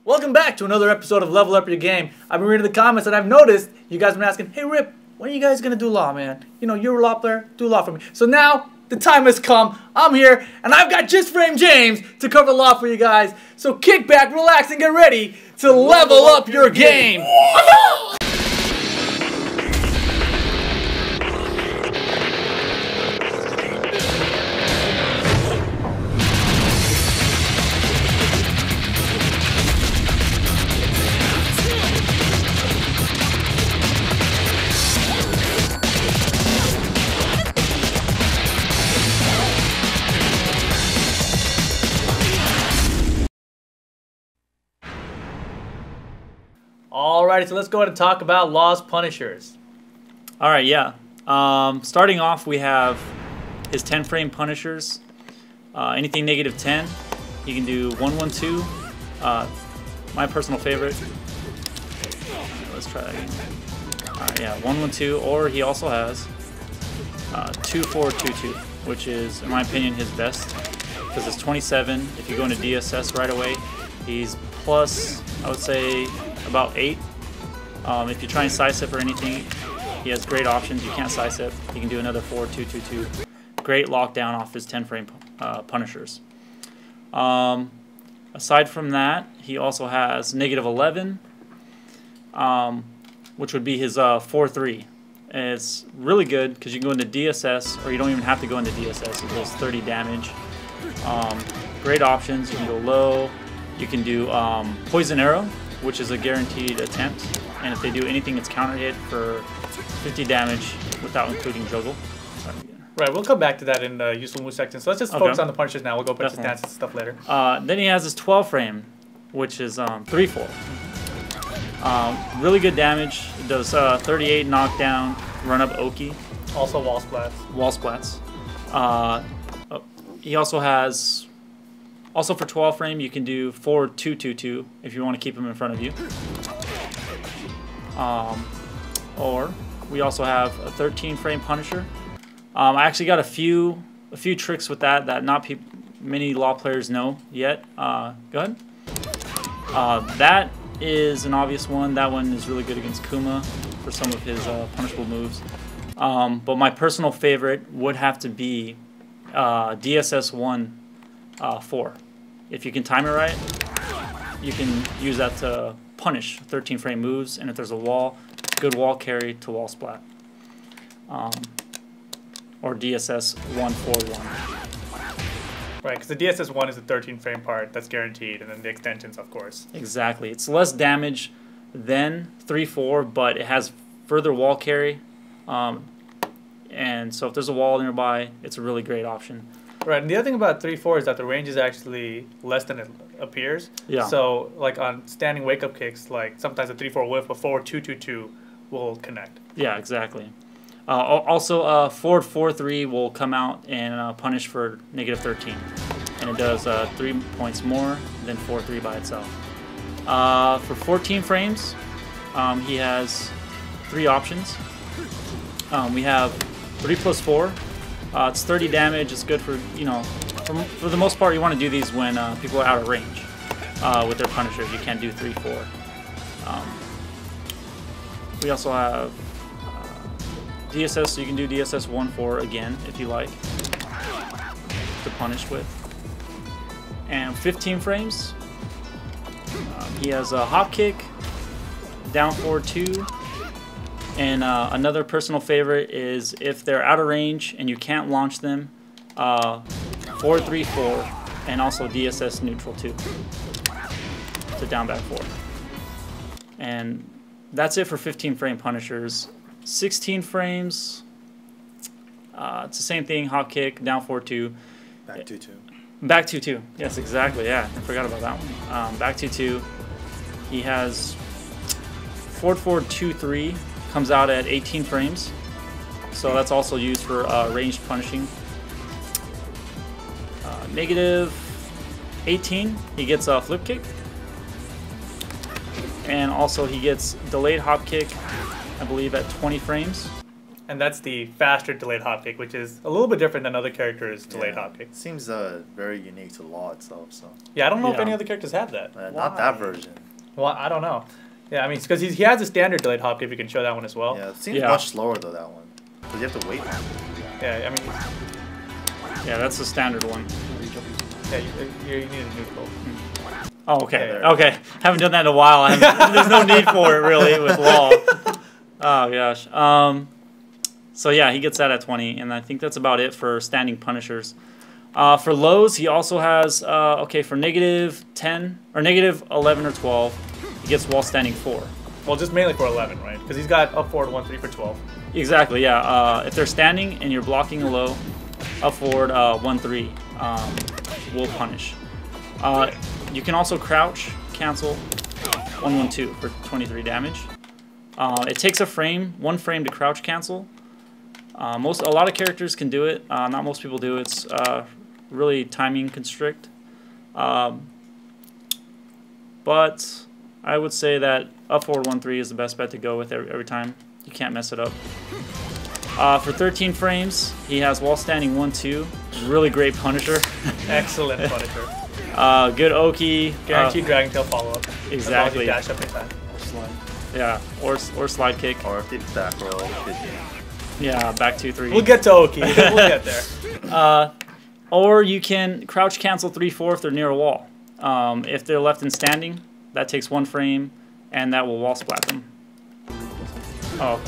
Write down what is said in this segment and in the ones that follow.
Welcome back to another episode of Level Up Your Game. I've been reading the comments and I've noticed you guys have been asking, hey Rip, when are you guys going to do law, man? You know, you're a law player, do law for me. So now, the time has come. I'm here, and I've got JustFrame James to cover law for you guys. So kick back, relax, and get ready to level up your game. Alrighty, so let's go ahead and talk about Law's Punishers. Alright, yeah. Starting off, we have his 10 frame Punishers. Anything negative 10, he can do 1-1-2. My personal favorite. Let's try that again. Alright, yeah, 1-1-2, or he also has 2-4-2-2, which is, in my opinion, his best. Because it's 27. If you go into DSS right away, he's plus, I would say, about 8. If you try and sidestep or anything, he has great options. You can't sidestep. He can do another 4-2-2-2. Great lockdown off his 10 frame Punishers. Aside from that, he also has negative 11, which would be his 4-3. And it's really good because you can go into DSS, or you don't even have to go into DSS. It does 30 damage. Great options. You can go low. You can do Poison Arrow, which is a guaranteed attempt, and if they do anything, it's counter hit for 50 damage without including juggle. Right, we'll come back to that in the useful move section, so let's just focus on the Punishers now. We'll go back to stats and stuff later. Then he has his 12 frame, which is 3-4. Really good damage. It does 38 knockdown, run up Oki. Also wall splats. Wall splats. He also has... Also for 12 frame, you can do 4-2-2-2 if you want to keep him in front of you. Or we also have a 13 frame Punisher. I actually got a few tricks with that not many law players know yet. Go ahead. That is an obvious one. That one is really good against Kuma for some of his punishable moves. But my personal favorite would have to be DSS 1-4. If you can time it right, you can use that to punish 13 frame moves, and if there's a wall, good wall carry to wall splat. Or DSS 1-4-1. Right, because the DSS 1 is the 13 frame part, that's guaranteed, and then the extensions, of course. Exactly. It's less damage than 3-4, but it has further wall carry. And so if there's a wall nearby, it's a really great option. Right, and the other thing about 3-4 is that the range is actually less than it appears. Yeah. So, like on standing wake-up kicks, like sometimes a 3-4 whiff, a 4-2-2-2 will connect. Yeah, exactly. Also, forward 4-3 will come out and punish for negative 13, and it does 3 points more than 4-3 by itself. For 14 frames, he has 3 options. We have 3+4. It's 30 damage. It's good for, you know, for the most part, you want to do these when people are out of range with their Punishers. You can't do 3-4. We also have DSS, so you can do DSS 1-4 again if you like to punish with. And 15 frames, he has a hop kick, down forward 2. And another personal favorite is if they're out of range and you can't launch them, 4-3-4, and also DSS neutral 2 to down back 4. And that's it for 15 frame Punishers. 16 frames, it's the same thing, hop kick, down 4-2. Back 2-2. Back 2-2, yes, exactly, yeah, I forgot about that one. Back 2-2, he has forward 2-3. Comes out at 18 frames, so that's also used for ranged punishing. Negative 18, he gets a flip kick, and also he gets delayed hop kick, I believe at 20 frames. And that's the faster delayed hop kick, which is a little bit different than other characters' delayed hop kick. Seems very unique to Law itself. So yeah, I don't know if any other characters have that. not that version. Well, I don't know. Yeah, I mean, because he has a standard delayed hop kick. If you can show that one as well. Yeah, it seems much slower though, that one. Because you have to wait. Yeah, I mean. Yeah, that's the standard one. Yeah, you need a neutral. Oh, okay. Okay. Haven't done that in a while. There's no need for it really with Law. Oh gosh. So yeah, he gets that at 20, and I think that's about it for standing punishers. For lows, he also has for -10 or -11 or 12, he gets wall standing 4. Well, just mainly for 11, right? Because he's got up forward 1-3 for 12. Exactly. Yeah. If they're standing and you're blocking a low, up forward 1-3 will punish. You can also crouch cancel 1-1-2 for 23 damage. It takes one frame to crouch cancel. A lot of characters can do it. Not most people do. It's really timing constrict. But I would say that up forward 1-3 is the best bet to go with every time. You can't mess it up. For 13 frames, he has wall standing 1-2. Really great punisher. Excellent punisher. Good Oki. Guaranteed Dragon Tail follow up. Exactly. Dash up in time. Yeah, or slide kick. Or if they back roll, yeah, back 2-3. We'll get to Oki. We'll get there. Or you can crouch cancel 3-4 if they're near a wall. If they're left in standing, that takes 1 frame, and that will wall splat them. Oh,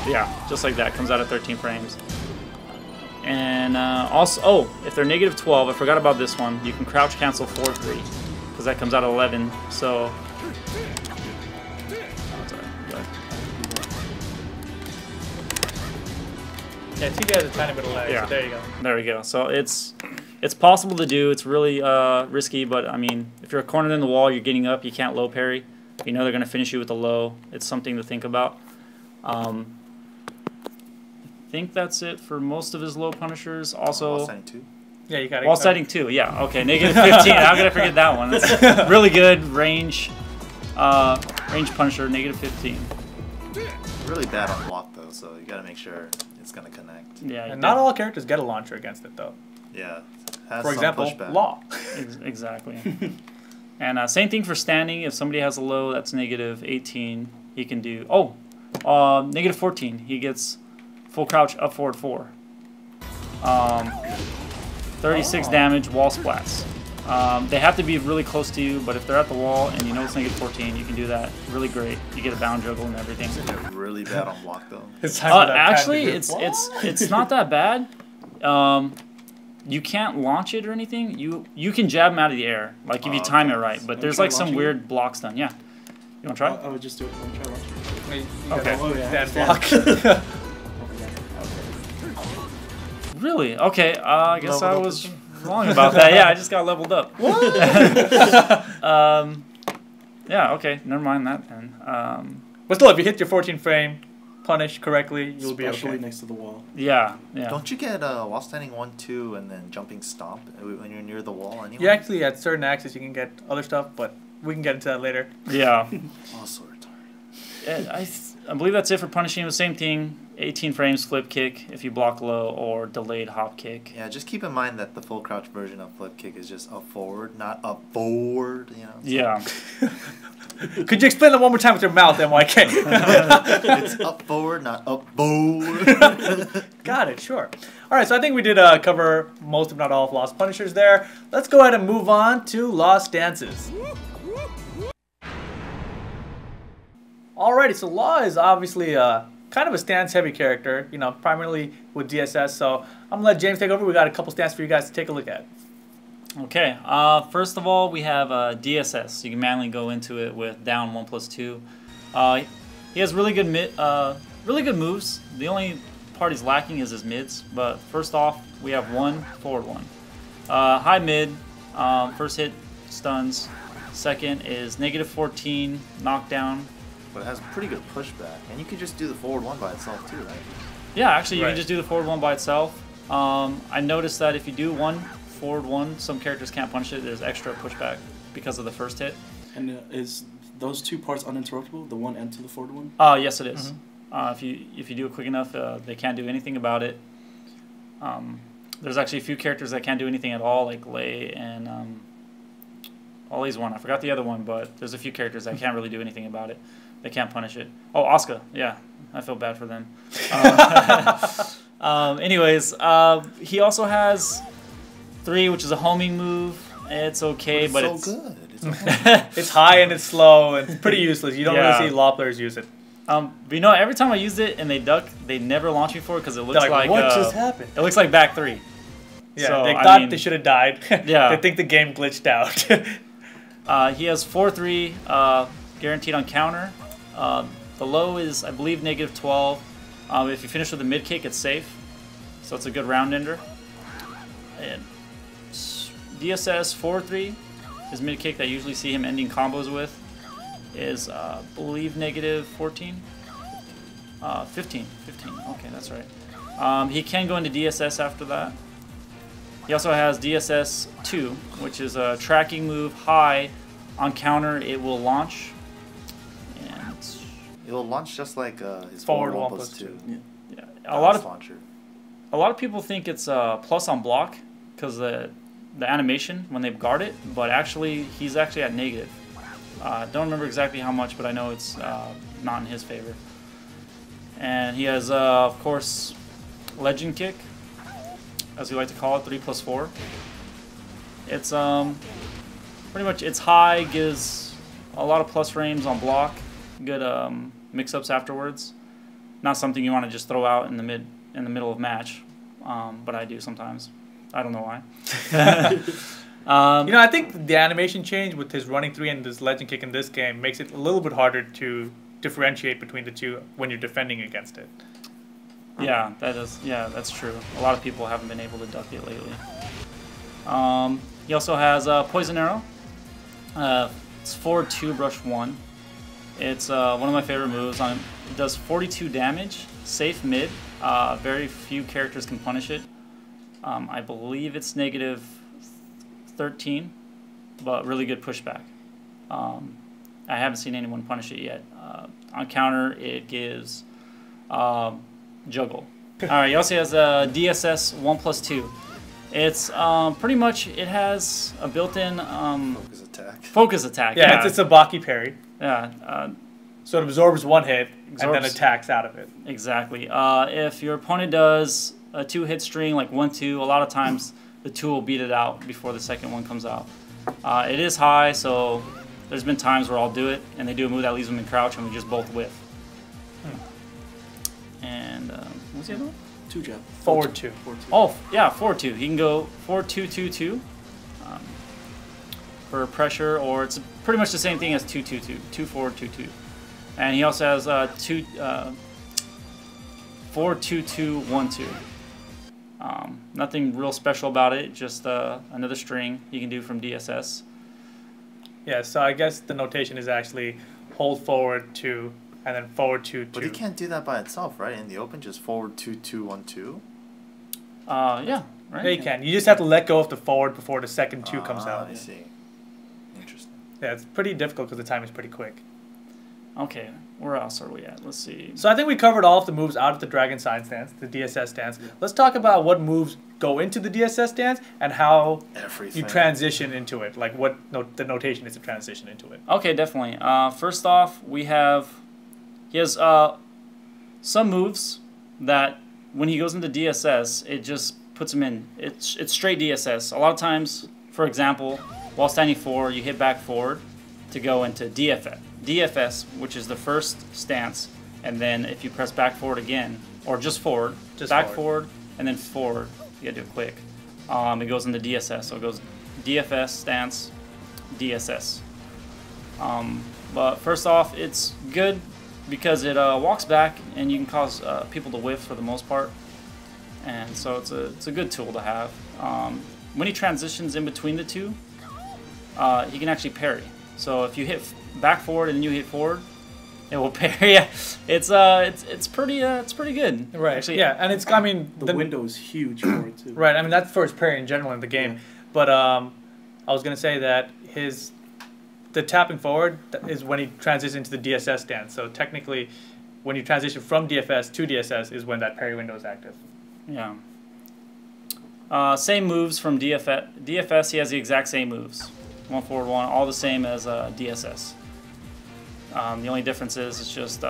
yeah, just like that. Comes out at 13 frames. And also, if they're -12, I forgot about this one. You can crouch cancel 4-3 because that comes out at 11. So. Yeah, TK has a tiny bit of lag, yeah. So there you go. There we go. So it's possible to do. It's really risky, but I mean, if you're cornered in the wall, you're getting up, you can't low parry. You know they're going to finish you with a low. It's something to think about. I think that's it for most of his low punishers. Also, wall standing 2? Yeah, you got it. Wall standing 2, yeah. Okay, -15. How could I forget that one? That's really good range punisher, -15. Really bad on block though, so you got to make sure it's going to connect. Yeah, and not all characters get a launcher against it, though. Yeah. For example, Law. Exactly. And same thing for standing. If somebody has a low that's -18, he can do... Oh! -14. He gets full crouch up forward 4. 36 damage, wall splats. They have to be really close to you, but if they're at the wall and you know it's -14, you can do that really great. You get a bound juggle and everything. Really bad on block though. Actually, it's not that bad. You can't launch it or anything. You can jab him out of the air, like if you time it right. But there's like some weird blocks done. Yeah. You want to try? I would just do it. Try launching. Okay. Oh, yeah. Stand block. Really? Okay. I guess I was wrong about that. Yeah, I just got leveled up. What? Yeah. Okay. Never mind that then. But still, if you hit your 14 frame punish correctly, you'll be Especially okay. next to the wall. Yeah. Yeah. Don't you get wall standing 1-2 and then jumping stomp when you're near the wall anyway? You actually, at certain axes, you can get other stuff, but we can get into that later. Yeah. Also retarded. I believe that's it for punishing. The same thing. 18 frames flip kick if you block low, or delayed hop kick. Yeah, just keep in mind that the full crouch version of flip kick is just up forward, not up forward. You know. Yeah. Could you explain that one more time with your mouth, MYK? It's up forward, not up forward. Got it, sure. All right, so I think we did cover most, if not all, of Law's punishers there. Let's go ahead and move on to Law's stances. Alrighty, so Law is obviously kind of a stance-heavy character, you know, primarily with DSS. So I'm gonna let James take over. We got a couple stances for you guys to take a look at. Okay. First of all, we have DSS. You can manually go into it with down 1+2. He has really good moves. The only part he's lacking is his mids. But first off, we have 1 forward 1. High mid. First hit stuns. Second is -14 knockdown. But it has pretty good pushback, and you can just do the forward 1 by itself too, right? Yeah, actually, you can just do the forward 1 by itself. I noticed that if you do forward 1, some characters can't punch it. There's extra pushback because of the first hit. And is those two parts uninterruptible, the 1 and to the forward 1? Yes, it is. If you do it quick enough, they can't do anything about it. There's actually a few characters that can't do anything at all, like Lei and Ollie's one. I forgot the other one, but there's a few characters that can't really do anything about it. They can't punish it. Oh, Asuka. Yeah, I feel bad for them. Anyways, he also has 3, which is a homing move. It's okay, but it's it's so good. It's okay. It's high and it's slow and it's pretty useless. You don't Yeah. really see law players use it. but you know, every time I use it and they duck, they never launch me for it because it looks They're like, what just happened? happened? It looks like back 3. Yeah, So, they I thought mean- they should have died. Yeah. They think the game glitched out. He has 4-3 guaranteed on counter. The low is, I believe, -12. If you finish with a mid kick, it's safe. So it's a good round ender. And DSS 4-3, his mid kick that I usually see him ending combos with, is, I believe, -14. 15. Okay, that's right. He can go into DSS after that. He also has DSS 2, which is a tracking move high. On counter, it will launch. And It will launch just like his Forward 1+2. yeah, A lot of people think it's plus on block because the animation when they guard it, but actually he's actually at negative. Don't remember exactly how much, but I know it's not in his favor. And he has, of course, legend kick, as we like to call it, 3+4. It's pretty much it's high, gives a lot of plus frames on block, good mix-ups afterwards. Not something you want to just throw out in the middle of match, but I do sometimes. I don't know why. You know, I think the animation change with his running 3 and this legend kick in this game makes it a little bit harder to differentiate between the two when you're defending against it. Yeah, that's true. A lot of people haven't been able to duck it lately. He also has Poison Arrow. It's 4-2 brush 1. It's one of my favorite moves. It does 42 damage, safe mid. Very few characters can punish it. I believe it's -13, but really good pushback. I haven't seen anyone punish it yet. On counter, it gives juggle. Alright, he also has a DSS 1+2. It's pretty much, it has a built-in focus attack. Yeah, it's a Baki parry. Yeah. So it absorbs one hit and then attacks out of it. Exactly. If your opponent does a 2-hit string, like 1-2, a lot of times the 2 will beat it out before the second one comes out. It is high, so there's been times where I'll do it, and they do a move that leaves them in crouch, and we just both whiff. And what's the other one? 2 jab. Forward 2. Oh, yeah, 4-2. He can go 4-2-2-2 for pressure, or it's pretty much the same thing as 2-2-2. 2-4-2-2. And he also has 4-2-2-1-2. Nothing real special about it, just another string you can do from DSS. Yeah, so I guess the notation is actually hold forward 2 and then forward 2-2. But he can't do that by itself, right? In the open, just forward 2-2-1-2. Yeah, right. Yeah, you can. You just have to let go of the forward before the second 2 comes out. I see. Interesting. Yeah, it's pretty difficult because the time is pretty quick. Okay, where else are we at? Let's see. So I think we covered all of the moves out of the Dragon Sign stance, the DSS stance. Let's talk about what moves go into the DSS stance and how you transition into it. Like what the notation is to transition into it. Okay, definitely. First off, he has some moves that when he goes into DSS, it just puts him in. It's straight DSS. A lot of times, for example, while standing forward, you hit back forward to go into DFS, which is the first stance, and then if you press back forward again, or just forward, back forward, and then forward, you gotta do it quick. It goes into DSS, so it goes DFS, stance, DSS. But first off, it's good because it walks back and you can cause people to whiff for the most part, and so it's a good tool to have. When he transitions in between the two, he can actually parry. So if you hit back forward and then you hit forward, it will parry. Yeah, it's pretty good. Right. Actually, yeah, and it's The window is huge for it too. Right. I mean that's for his parry in general in the game, but I was gonna say that the tapping forward is when he transitions into the DSS stance. So technically, when you transition from DFS to DSS is when that parry window is active. Yeah. Same moves from DFS. DFS, he has the exact same moves. 1 forward, 1, all the same as DSS. The only difference is it's just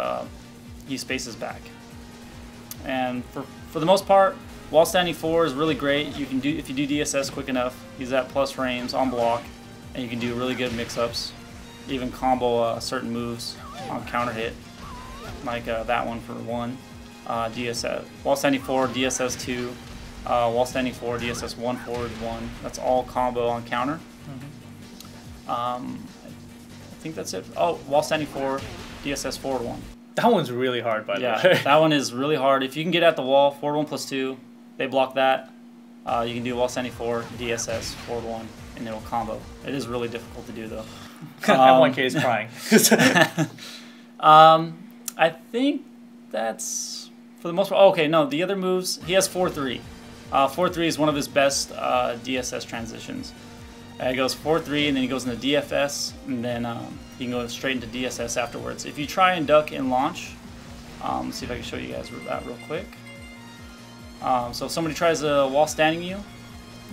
he spaces back. And for the most part, wall standing 4 is really great. You can do, if you do DSS quick enough, he's at plus frames on block, and you can do really good mix-ups. Even combo certain moves on counter hit, like that one for 1. DSS wall standing 4, DSS 2, wall standing 4, DSS 1 forward 1. That's all combo on counter. I think that's it. Oh, wall standing 4, DSS forward 1. That one's really hard, by the way. Yeah, that one is really hard. If you can get at the wall, forward 1 plus 2, they block that. You can do wall standing 4, DSS forward 1, and it'll combo. It is really difficult to do though. M1K is crying. I think that's for the most part. Oh, okay, no, the other moves, he has 4-3. 4-3 is one of his best DSS transitions. It goes 4-3, and then he goes into DFS, and then he can go straight into DSS afterwards. If you try and duck and launch, let's see if I can show you guys that real quick. So if somebody tries a wall standing you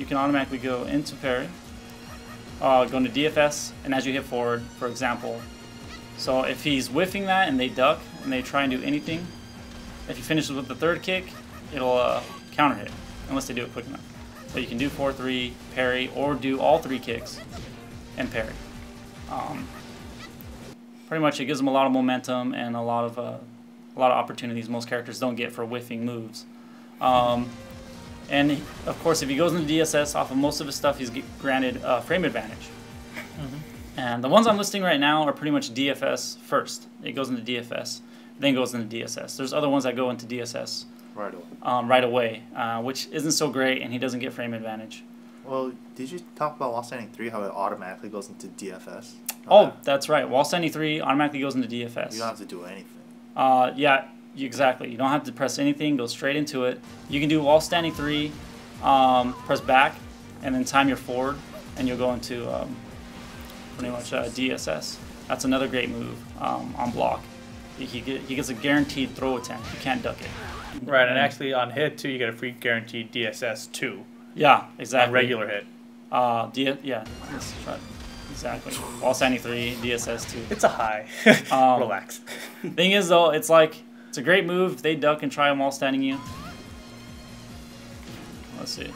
can automatically go into parry, go into DFS, and as you hit forward, for example. So if he's whiffing that and they duck and they try and do anything, if he finishes with the third kick, it'll counter hit, unless they do it quick enough. So you can do 4-3, parry, or do all 3 kicks and parry. Pretty much it gives them a lot of momentum and a lot of opportunities most characters don't get for whiffing moves. And of course, if he goes into DSS, off of most of his stuff, he's granted frame advantage. And the ones I'm listing right now are pretty much DFS first. It goes into DFS, then goes into DSS. There's other ones that go into DSS right away, which isn't so great, and he doesn't get frame advantage. Well, did you talk about wall standing 3, how it automatically goes into DFS? Oh, that's right. Wall standing 3 automatically goes into DFS. You don't have to do anything. Yeah, exactly. You don't have to press anything. Go straight into it. You can do wall standing 3, press back, and then time your forward, and you'll go into pretty much DSS. That's another great move on block. He gets a guaranteed throw attempt. You can't duck it. Right, and actually on hit too, you get a free guaranteed DSS 2. Yeah, exactly. On regular hit. Yeah, let's try it. Exactly. Wall standing 3, DSS 2. It's a high. Relax. Thing is though, it's a great move if they duck and try them wall standing you. Let's see.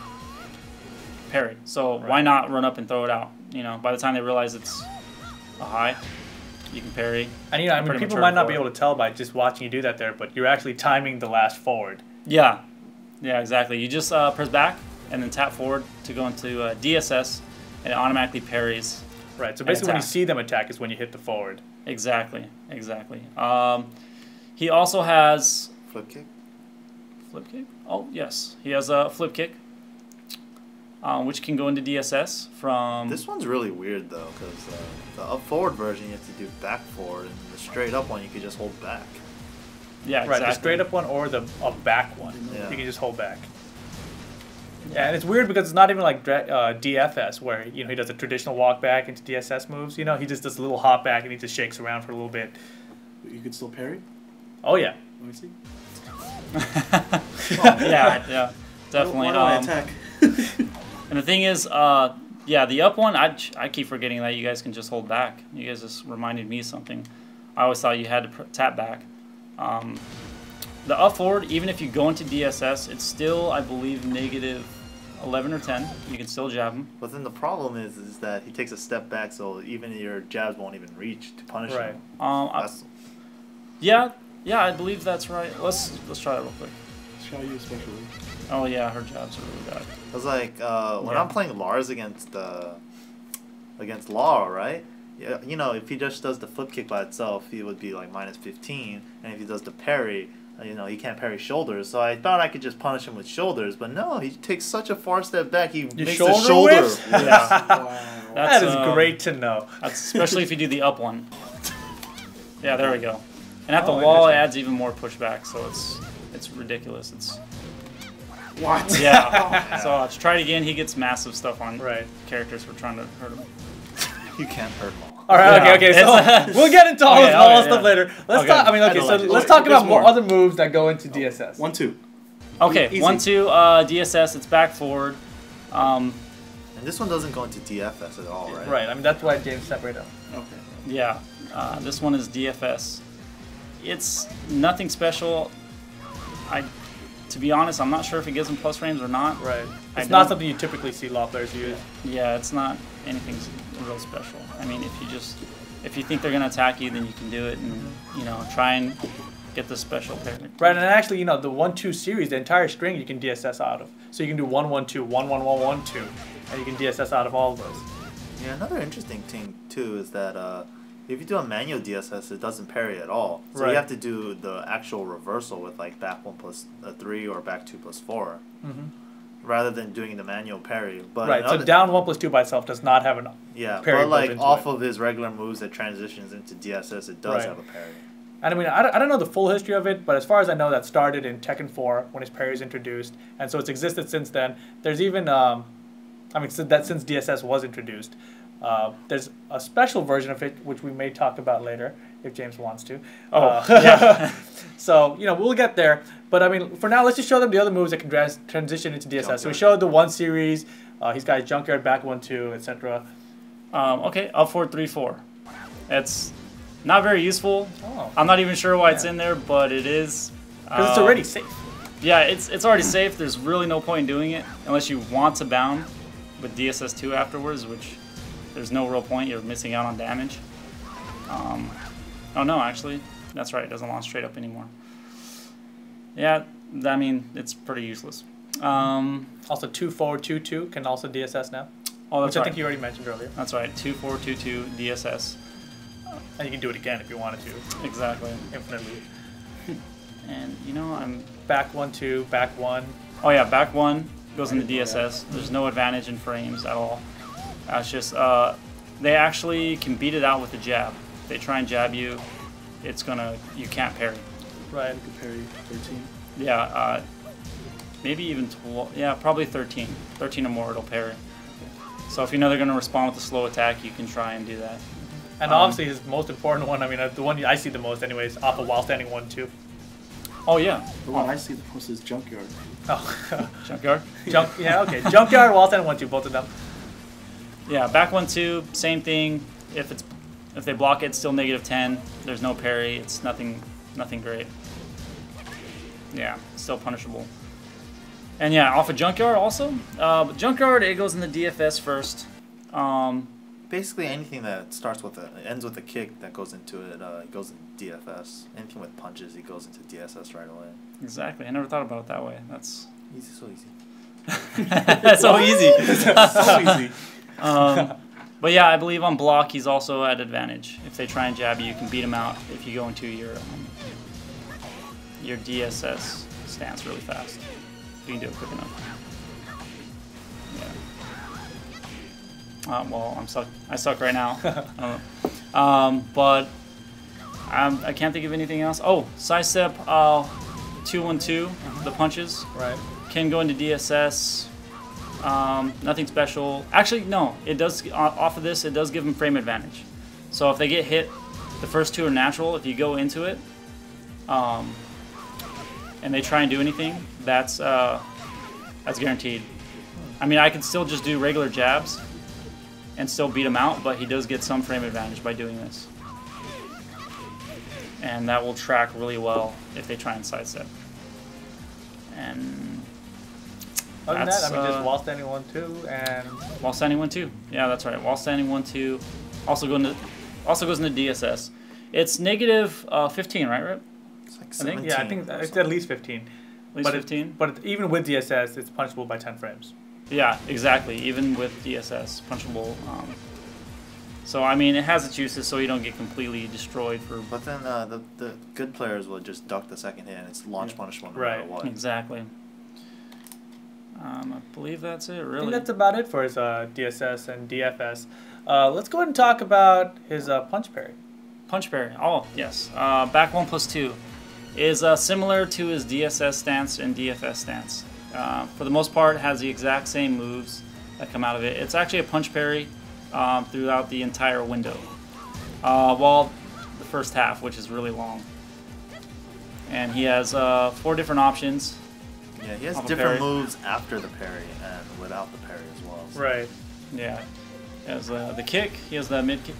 Parry. So why not run up and throw it out? You know, by the time they realize it's a high, you can parry. And I mean, people might not be able to tell by just watching you do that there, but you're actually timing the last forward. Yeah. Yeah, exactly. You just press back and then tap forward to go into DSS, and it automatically parries. Right. So basically, when you see them attack is when you hit the forward. Exactly. Exactly. He also has Flip kick? Flip kick? Oh, yes. He has a flip kick, which can go into DSS from... This one's really weird, though, because the up forward version, you have to do back forward, and the straight up one, you can just hold back. Yeah, exactly. Right, the straight up one or the back one. Yeah. You can just hold back. Yeah, and it's weird because it's not even like DFS, where he does a traditional walk back into DSS moves. He just does a little hop back and he just shakes around for a little bit. You could still parry? Oh, yeah. Let me see. Yeah, definitely. Why do I attack? And the thing is, yeah, the up one, I keep forgetting that you guys can just hold back. You guys just reminded me of something. I always thought you had to tap back. The up forward, even if you go into DSS, it's still, I believe, negative 11 or 10. You can still jab him. But then the problem is that he takes a step back, so even your jabs won't even reach to punish him. Yeah, I believe that's right. Let's try that real quick. Xiaoyu especially. Oh yeah, her jabs are really bad. It's like when I'm playing Lars against Lara, right? Yeah, if he just does the flip kick by itself, he would be like minus 15, and if he does the parry, he can't parry shoulders. So I thought I could just punish him with shoulders, but no, he takes such a far step back. He makes the shoulder. Yeah, Wow. That is great to know. That's especially if you do the up one. Yeah, there we go. And at the wall, it adds even more pushback, so it's ridiculous. It's What? yeah. So to try it again, he gets massive stuff on Right. characters for trying to hurt him. You can't hurt him all. All right, Yeah. okay. So we'll get into all Okay, all okay, stuff yeah. later. Let's Okay. talk. I mean, okay. I So like it. let's talk There's about more more. other moves that go into DSS. 1-2. Okay, Easy. 1-2 DSS. It's back forward. And this one doesn't go into DFS at all, right? Right. I mean, that's why James separated them. Okay. Yeah, this one is DFS. It's nothing special. To be honest, I'm not sure if it gives them plus frames or not. Right. I It's not don't- something you typically see law players use. Yeah, it's not anything real special. I mean, if you think they're gonna attack you, then you can do it, and try and get the special pair. Right, and actually, the 1-2 series, the entire string you can DSS out of. So you can do 1-1-2, 1-1-1-1-2, and you can DSS out of all of those. Yeah, another interesting thing too is that if you do a manual DSS, it doesn't parry at all. So Right. you have to do the actual reversal with like back 1+3 or back 2+4, rather than doing the manual parry. But Right, so down 1+2 by itself does not have an yeah, parry but built like into off it. of his regular moves that transitions into DSS, it does Right. have a parry. And I mean, I don't know the full history of it, but as far as I know, that started in Tekken 4 when his parry was introduced, and so it's existed since then. There's even, since DSS was introduced, there's a special version of it which we may talk about later if James wants to. Yeah. So we'll get there, but I mean, for now, let's just show them the other moves that can transition into DSS. So we Junkyard. showed the 1 series. He's got his Junkyard, back 1-2, etc. Okay, up forward 3-4. It's not very useful. Oh, I'm not even sure why it's Yeah. in there, but it is. because it's already safe. Yeah, it's already safe. There's really no point in doing it unless you want to bound with DSS2 afterwards, which there's no real point. You're missing out on damage. Oh no, actually, that's right. It doesn't launch straight up anymore. Yeah, I mean, it's pretty useless. Also, 2-forward, 2-2 can also DSS now, Oh, that's which I right. think you already mentioned earlier. That's right. 2-4-2-2 DSS. And you can do it again if you wanted to, Exactly. infinitely. And I'm. Back 1-2, back 1. Oh yeah, back 1 goes into DSS. There's no advantage in frames at all. It's just they actually can beat it out with a jab. If they try and jab you, you can't parry. Right. You could parry 13. Yeah, maybe even 12. Yeah, probably 13. 13 or more, it'll parry. So if you know they're going to respond with a slow attack, you can try and do that. And obviously his most important one, I mean, the one I see the most anyways, off of while standing 1-2. Oh yeah, The one I see the most is Junkyard. Oh, Junkyard. yeah, okay. Junkyard, while standing 1-2, both of them. Yeah, back 1-2, same thing. If they block it, it's still -10. There's no parry. It's nothing great. Yeah, still punishable. And yeah, off of Junkyard also. But Junkyard, it goes in the DFS first. Basically, anything that starts with ends with a kick that goes into it, goes into DFS. Anything with punches, it goes into DSS right away. Exactly. I never thought about it that way. That's Easy, so easy. that's so easy. So easy. But yeah, I believe on block he's also at advantage. If they try and jab you, you can beat him out if you go into your DSS stance really fast. You can do it quick enough. Yeah. Well, I'm stuck. I suck right now. But I can't think of anything else. Oh, sidestep 2-1-2, the punches Right. can go into DSS. Nothing special. Actually, no. It does off of this. It does give them frame advantage. So if they get hit, the first 2 are natural. If you go into it, and they try and do anything, that's guaranteed. I mean, I can still just do regular jabs and still beat him out, but he does get some frame advantage by doing this. And that will track really well if they try and sidestep. And Other than that, I mean, That's, just while standing 1-2 and while standing 1-2. Yeah, that's right. While standing 1-2, also goes into DSS. It's -15, right, Rip? It's like I think- 17 yeah, I think or it's something. at least 15. At least 15. But even with DSS, it's punishable by 10 frames. Yeah, exactly. Even with DSS, punchable. So I mean, it has its uses, so you don't get completely destroyed for. But then the good players will just duck the second hit and it's launch punishable no matter Right. what. Exactly. I believe that's it. I Really. think that's about it for his DSS and DFS. Let's go ahead and talk about his punch parry. Punch parry. Oh yes. Back 1+2 is similar to his DSS stance and DFS stance. For the most part, has the exact same moves that come out of it. It's actually a punch parry throughout the entire window. Well, the first half, which is really long. And he has 4 different options. Yeah, he has Off a different parry. moves after the parry and without the parry as well. So. Right. Yeah. He has the kick. He has the mid kick.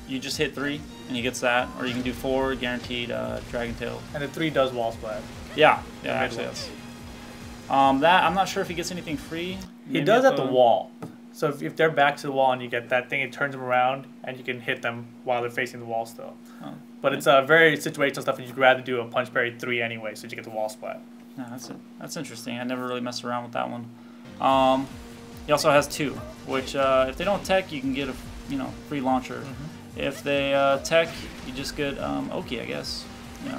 You just hit 3 and he gets that. Or you can do 4 guaranteed Dragon Tail. And the 3 does wall splat. Yeah. The Yeah, mid actually one. that's. That I'm not sure if he gets anything free. He Maybe does at at the wall. So if they're back to the wall and you get that thing, it turns them around and you can hit them while they're facing the wall still. Oh. But it's a very situational stuff, and you'd rather do a punch parry 3 anyway, so you get the wall splat. No, that's interesting. I never really messed around with that one. He also has 2, which if they don't tech, you can get a free launcher. If they tech, you just get Oki, I guess.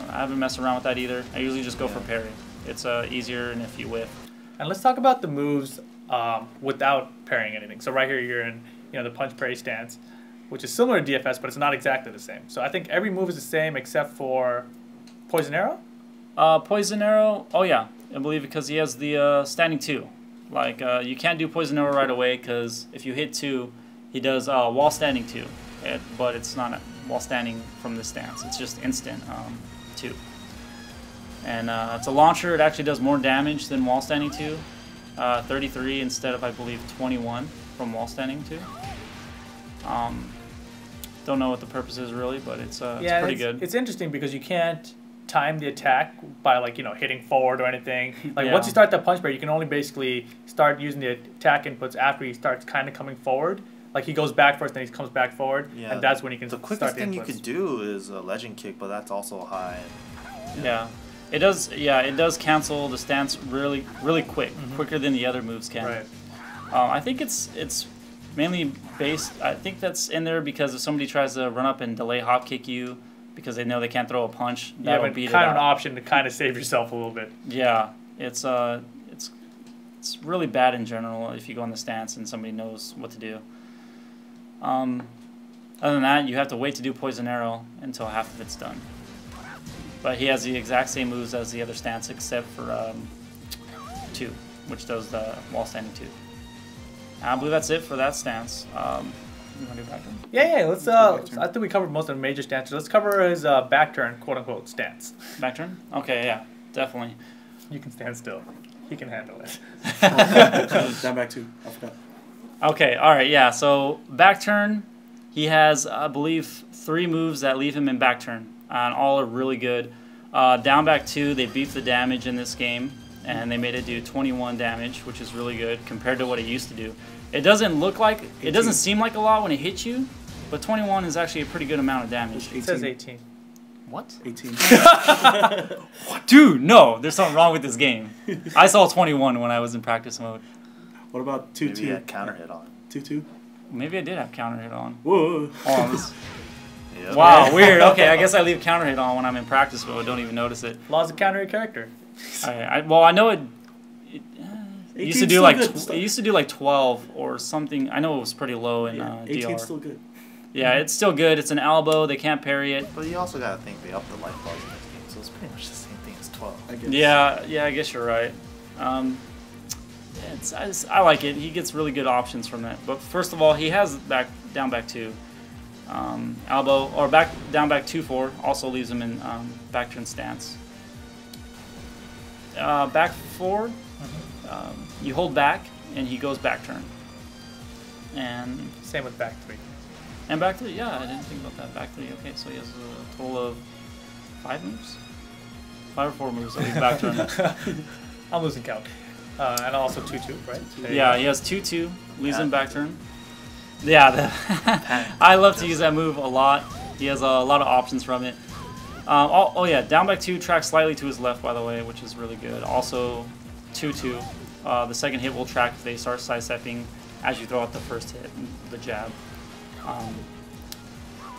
I haven't messed around with that either. I usually just go for parry. It's easier, and if you whiff. And let's talk about the moves without parrying anything. So right here, you're in the punch parry stance, which is similar to DFS, but it's not exactly the same. So I think every move is the same except for Poison Arrow. Poison Arrow, oh yeah, I believe because he has the standing 2. Like, you can't do Poison Arrow right away because if you hit 2, he does wall standing 2. But it's not a wall standing from this stance. It's just instant 2. And it's a launcher. It actually does more damage than wall standing 2. 33 instead of, I believe, 21 from wall standing 2. Don't know what the purpose is really, but it's pretty good. It's interesting because you can't time the attack by hitting forward or anything. Like once you start that punch parry, you can only basically start using the attack inputs after he starts kind of coming forward. Like he goes back first, then he comes back forward, and that's when he can The start quickest the thing you inputs. could do is a legend kick, but that's also high. Yeah. It does. Yeah, it does cancel the stance really quick, quicker than the other moves can. Right. I think it's mainly based. I think that's in there because if somebody tries to run up and delay hop kick you because they know they can't throw a punch, You that'll have beat kind it of an out. option to kind of save yourself a little bit. Yeah, it's really bad in general if you go in the stance and somebody knows what to do. Other than that, you have to wait to do Poison Arrow until half of it's done. But he has the exact same moves as the other stance except for 2, which does the wall standing 2. I believe that's it for that stance. You want to do back turn? Yeah. Let's. I think we covered most of the major stances. Let's cover his back turn, quote unquote, stance. Back turn? Okay, yeah, definitely. You can stand still. He can handle it. Down back 2. I forgot. Okay, all right, yeah. So back turn, he has, I believe, 3 moves that leave him in back turn, and all are really good. Down back 2, they beefed the damage in this game, and they made it do 21 damage, which is really good compared to what it used to do. It doesn't look like, it doesn't seem like a lot when it hits you, but 21 is actually a pretty good amount of damage. It says 18. What? 18. Dude, no, there's something wrong with this game. I saw 21 when I was in practice mode. What about 2-2? Maybe you had counter hit on. 2-2? Maybe I did have counter hit on. Whoa. Yep. Wow, weird. Okay, I guess I leave counter hit on when I'm in practice mode. Don't even notice it. Laws of counter your character. Well, I know it used to do 18's like still good. it used to do like 12 or something. I know it was pretty low in 18's DR. still good. Yeah, it's still good. It's an elbow. They can't parry it. But you also gotta think they upped the life bars in this game, so it's pretty much the same thing as 12. I guess. Yeah, I guess you're right. I like it. He gets really good options from it. But first of all, he has down back 2. Elbow or down back 2-4 also leaves him in back turn stance. Back 4, you hold back and he goes back turn. And Same with back 3. And back 3, yeah, I didn't think about that. Back 3, okay, so he has a total of 5 moves? 5 or 4 moves that he's back turn. I'm losing count. And also 2-2, right? Yeah, he has 2-2, leaves him back turn. Yeah, I love to use that move a lot. He has a lot of options from it. Oh yeah, down back 2 tracks slightly to his left, by the way, which is really good. Also 2-2. The second hit will track if they start sidestepping as you throw out the first hit, the jab.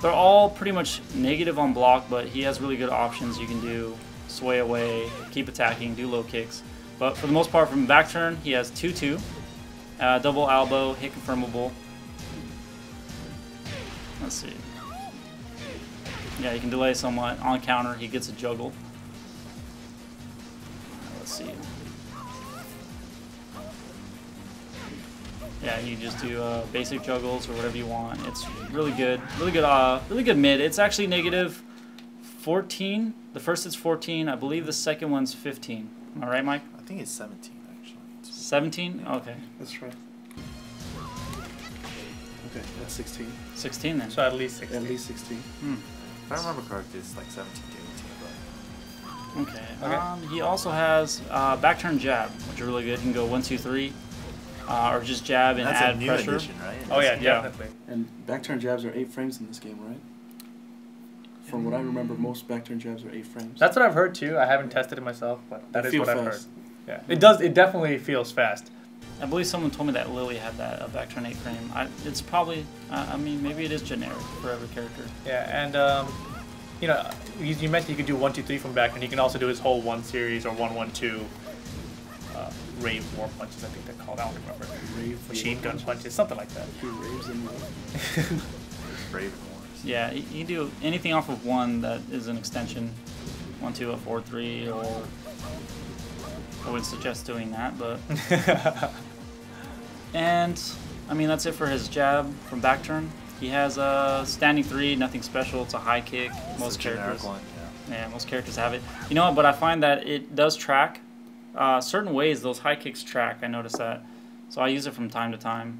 They're all pretty much negative on block, but he has really good options. You can do sway away, keep attacking, do low kicks. But for the most part, from back turn, he has 2-2, double elbow, hit confirmable. Let's see. Yeah, he can delay somewhat. On counter, he gets a juggle. Let's see. Yeah, you just do basic juggles or whatever you want. It's really good, really good mid. It's actually negative 14. The first is 14. I believe the second one's 15. Am I right, Mike? I think it's 17 actually. 17? Okay. That's right. Okay, that's 16. 16 then. So at least 16. At least 16. If I remember correctly, it's like 17 to 18, but Okay. He also has back turn jab, which are really good. You can go 1, 2, 3, or just jab and that's add a new pressure. addition, right? Oh yeah, Yeah. definitely. And back turn jabs are 8 frames in this game, right? From what I remember, most back turn jabs are 8 frames. That's what I've heard too. I haven't tested it myself, but that They is feel what I've heard. fast. Yeah, it does. It definitely feels fast. I believe someone told me that Lily had that back turn 8 frame. It's probably, I mean, maybe it is generic for every character. Yeah, and you know, you mentioned you could do 1, 2, 3 from back, and you can also do his whole 1 series or 1, 1, 2 rave war punches. I think they're called. I don't remember. Rave Machine war gun punches, something like that. He raves in war. Brave Wars. Yeah, you can do anything off of 1 that is an extension. 1, 2, 4, 3, or I wouldn't suggest doing that, but. And I mean that's it for his jab from back turn. He has a standing 3, nothing special. It's a high kick. Most It's a generic characters. one, Yeah, most characters have it. You know what? But I find that it does track. Certain ways those high kicks track. I notice that, so I use it from time to time.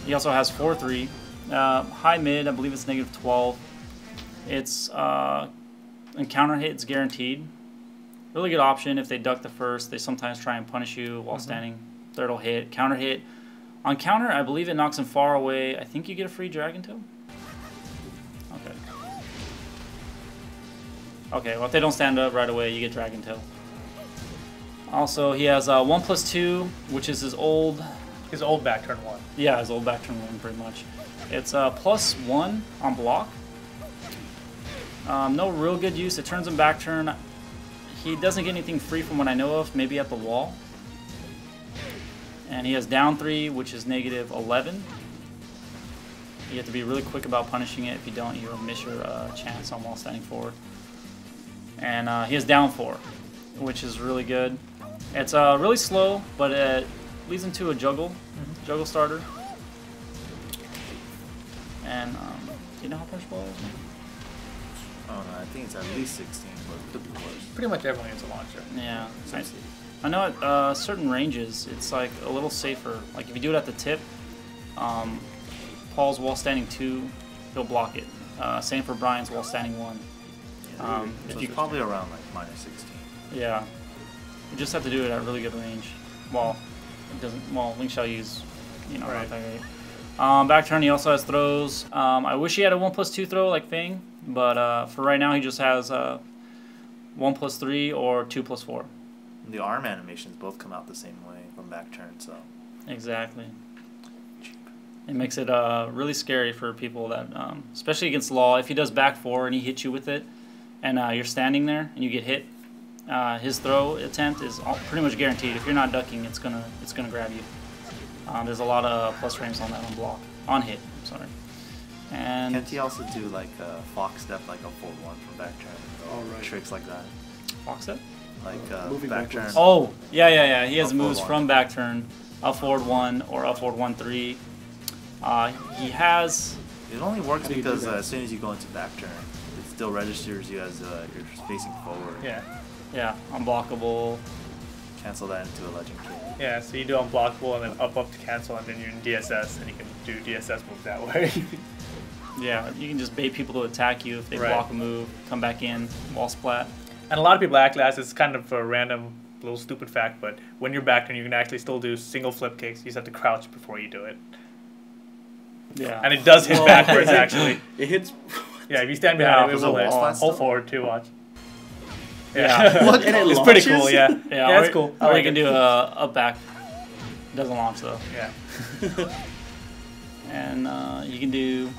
He also has 4-3, high mid. I believe it's negative 12. It's and counter hit. It's guaranteed. Really good option if they duck the first. They sometimes try and punish you while standing. Third will hit. Counter hit. On counter, I believe it knocks him far away. I think you get a free Dragon Tail. Okay. Okay, well if they don't stand up right away, you get Dragon Tail. Also, he has 1+2, which is his old... His old back turn 1. Yeah, his old back turn 1, pretty much. It's +1 on block. No real good use. It turns him back turn. He doesn't get anything free from what I know of, maybe at the wall. And he has down 3, which is negative 11. You have to be really quick about punishing it. If you don't, you'll miss your chance on wall standing forward. And he has down 4, which is really good. It's really slow, but it leads into a juggle juggle starter. And do you know how punchable it is? Oh no, I think it's at least 16, but it could be worse. Pretty much everyone gets a launcher. Yeah. I know at certain ranges, it's like a little safer. Like if you do it at the tip, Paul's wall standing 2, he'll block it. Same for Brian's wall standing 1. So If it's you probably around like -16. Yeah, you just have to do it at really good range. Well, it doesn't. Well, Link shall use, you know, not that great. Back turn, he also has throws. I wish he had a 1+2 throw like Fang, but for right now he just has 1+3 or 2+4. The arm animations both come out the same way from back turn, so Exactly. It makes it really scary for people that, especially against Law. If he does back 4 and he hits you with it, and you're standing there and you get hit, his throw attempt is pretty much guaranteed. If you're not ducking, it's gonna grab you. There's a lot of plus frames on that on hit. I'm sorry. And can't he also do like a fox step, like a 4-1 from back turn? Tricks like that. Fox step? Like moving back turn. backwards. Oh, yeah. He has Up moves forward from back turn, up forward 1 or up forward 1-3. He has. It only works How do you do because that? as soon as you go into back turn, it still registers you as you're facing forward. Yeah. Unblockable. Cancel that into a legend kit. Yeah, so you do unblockable and then up to cancel, and then you're in DSS, and you can do DSS moves that way. Yeah, you can just bait people to attack you if they block a move, come back in, wall splat. And a lot of people act as it's kind of a random little stupid fact, but when you're back turn, you can actually still do single flip kicks. You just have to crouch before you do it. Yeah. And it does hit backwards, actually. It hits. Yeah, if you stand behind it, it there's a will hit. wall splat still? Hold forward, too, watch. Yeah. What? And it It's pretty launches? cool, yeah. Yeah, it's cool. I Or like you can it. do a back. Doesn't launch though. Yeah. And you can do.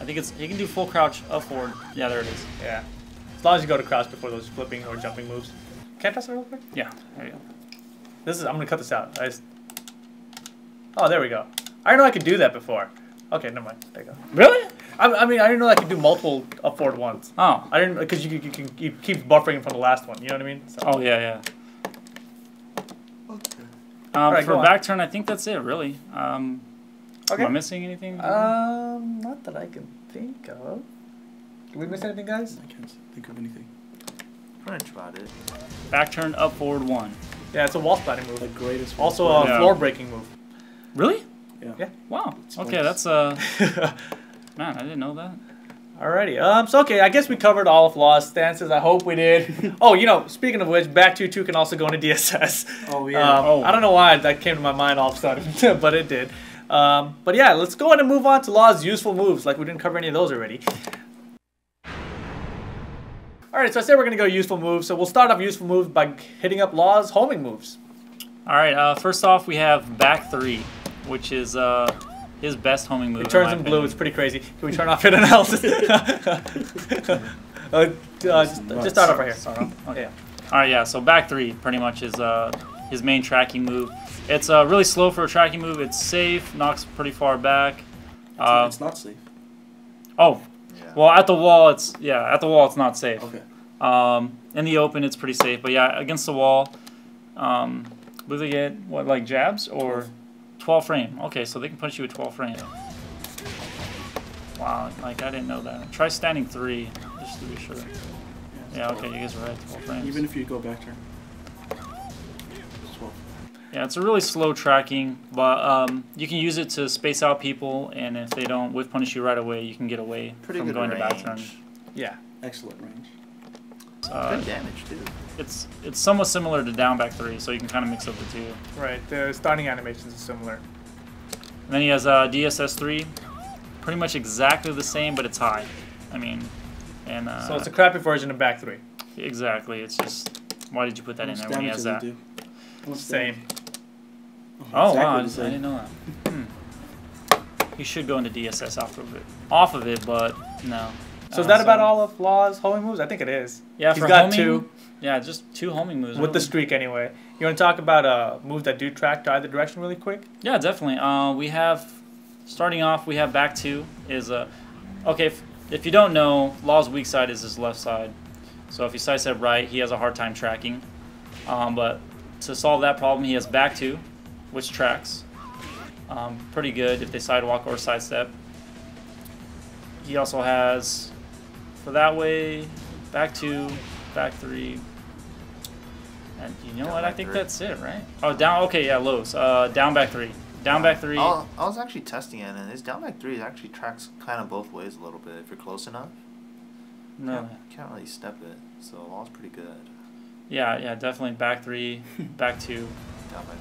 I think you can do full crouch up forward. Yeah, there it is. Yeah. As long as you go to crouch before those flipping or jumping moves. Can I test it real quick? Yeah, there you go. I'm gonna cut this out. Oh, there we go. I didn't know I could do that before. Okay, never mind. There you go. Really? I mean, I didn't know I could do multiple up forward ones. Oh. I didn't, because you keep buffering from the last one. You know what I mean? So, Oh yeah. Alright, for go on. back turn, I think that's it, really. Am Okay. I missing anything? Not that I can think of. Did we miss anything, guys? I can't think of anything. Pretty much about it. Back turn, up, forward, 1. Yeah, it's a wall splitting move. The greatest. Also a Yeah. floor breaking move. Really? Yeah. Yeah. Wow. It's Okay, bonus. that's man, I didn't know that. Alrighty. So okay, I guess we covered all of Law's stances. I hope we did. Oh, you know, speaking of which, back 2 can also go into DSS. Oh yeah. I don't know why that came to my mind all of a sudden, but it did. But yeah, let's go ahead and move on to Law's useful moves. Like we didn't cover any of those already. Alright, so I said we're gonna go useful moves. So we'll start off useful moves by hitting up Law's homing moves. All right. First off, we have back 3, which is his best homing move. It turns in blue. It's pretty crazy. Can we turn off hit analysis? Just start off right here. Start off? Okay. Yeah. All right, yeah. So back 3 pretty much is his main tracking move. It's really slow for a tracking move. It's safe, knocks pretty far back. It's not safe. Oh, Yeah. well, at the wall, it's not safe. Okay. In the open, it's pretty safe, but yeah, against the wall, will they get what, like jabs or 12 frame? Okay, so they can punch you with 12 frame. Wow, like I didn't know that. Try standing 3 just to be sure. Yeah, okay, you guys are right. 12 frames. Even if you go back turn. 12. Yeah, it's a really slow tracking, but you can use it to space out people, and if they don't whiff punish you right away, you can get away Pretty from good going range. to back turn. Yeah. Excellent range. Good damage too. It's somewhat similar to down back 3, so you can kind of mix up the two. Right. The starting animations are similar. And then he has DSS 3, pretty much exactly the same, but it's high. I mean, and So it's a crappy version of back 3. exactly. It's just why did you put that in there when he has that? Same. Oh Exactly wow, I the same. didn't know that. He should go into DSS off of it, but no. So is that about all of Law's homing moves? I think it is. Yeah, He's for got homing, 2 Yeah, just 2 homing moves. with the really. streak anyway. You want to talk about moves that do track to either direction really quick? Yeah, definitely. We have, starting off, we have back 2 is okay. If you don't know, Law's weak side is his left side. So if you sidestep right, he has a hard time tracking. But to solve that problem, he has back 2, which tracks pretty good if they sidewalk or sidestep. He also has, for that way, back 2, back 3. And you know Down what? I back think 3. that's it, right? Oh, down. Okay, yeah, lows. Down back 3. Down back 3. I was actually testing it, and his down back 3 actually tracks kind of both ways a little bit if you're close enough. No. Can't really step it, so Law's pretty good. Yeah, definitely back 3, back 2. Down back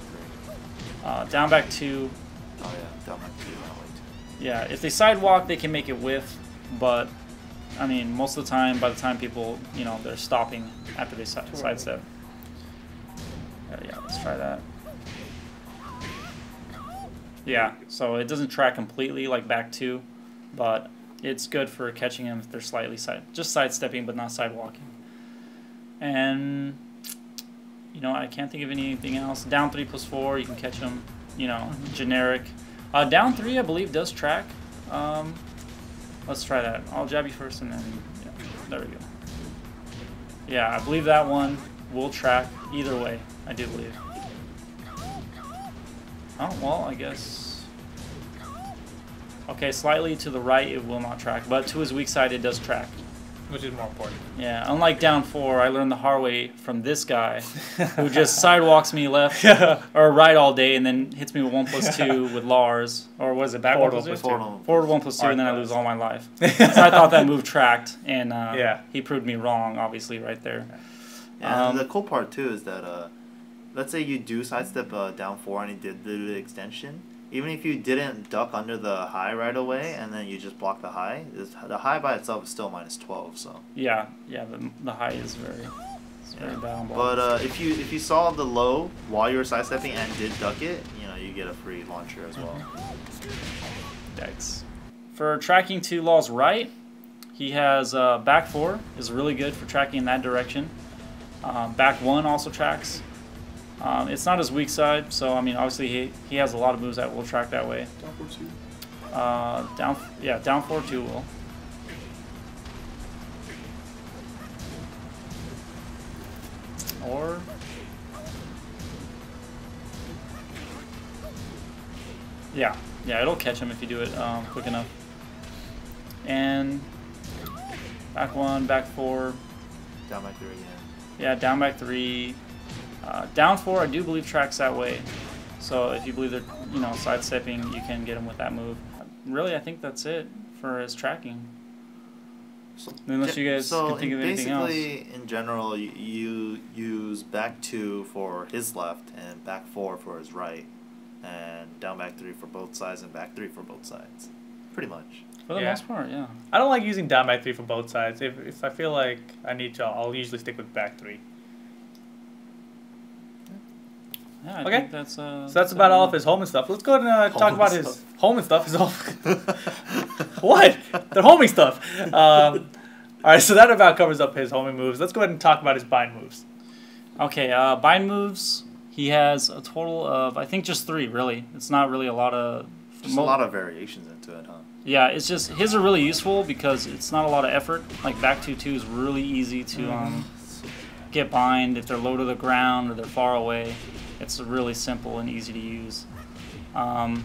3. Down back 2. Oh yeah, down back 2. That way too. Yeah, if they sidewalk, they can make it whiff, but I mean, most of the time, by the time people, they're stopping after they sidestep. Yeah, let's try that. Yeah, so it doesn't track completely like back 2, but it's good for catching them if they're slightly just sidestepping but not sidewalking. And I can't think of anything else. Down 3 plus 4, you can catch them. Generic. Down 3, I believe, does track. Let's try that. I'll jab you first, and then there we go. Yeah, I believe that one will track either way. I do believe. Oh well, I guess. Okay, slightly to the right, it will not track, but to his weak side, it does track. Which is more important. Yeah, unlike down 4, I learned the hard way from this guy, who just sidewalks me left or right all day, and then hits me with 1 plus 2 with Lars, or what is it, back 1 plus 2? Forward 1 plus 2, and then I lose all my life. So I thought that move tracked, and he proved me wrong, obviously, right there. Yeah, and the cool part too is that let's say you do sidestep down 4 and you did the extension. Even if you didn't duck under the high right away and then you just block the high, the high by itself is still minus 12. So yeah, the high is very bad on block. But if you saw the low while you were sidestepping and did duck it, you get a free launcher as well. Yikes. For tracking to Law's right, he has back 4 is really good for tracking in that direction. Back 1 also tracks. It's not his weak side, so I mean, obviously he has a lot of moves that will track that way. Down 4 2. Down 4 2 will. Or Yeah, yeah, it'll catch him if you do it quick enough. And back 1, back 4. Down back 3 again. Yeah, down back 3. Down 4, I do believe tracks that way. So if you believe they're, you know, sidestepping, you can get him with that move. Really, I think that's it for his tracking. So, Unless you guys can think of anything else. Basically, in general, you use back 2 for his left and back 4 for his right, and down back 3 for both sides and back 3 for both sides. Pretty much. For the most part, yeah. I don't like using down back 3 for both sides. If I feel like I need to, I'll usually stick with back 3. Yeah, I Okay. think that's, So that's about all of his homing stuff. Let's go ahead and talk about his homing stuff. What? They're homing stuff. All right, so that about covers up his homing moves. Let's go ahead and talk about his bind moves. Okay, bind moves. He has a total of, I think, just 3, really. It's not really a lot of... Just a lot of variations into it, huh? Yeah, it's just, his are really useful because it's not a lot of effort. Like, back 2-2 is really easy to get bind if they're low to the ground or they're far away. It's really simple and easy to use. Other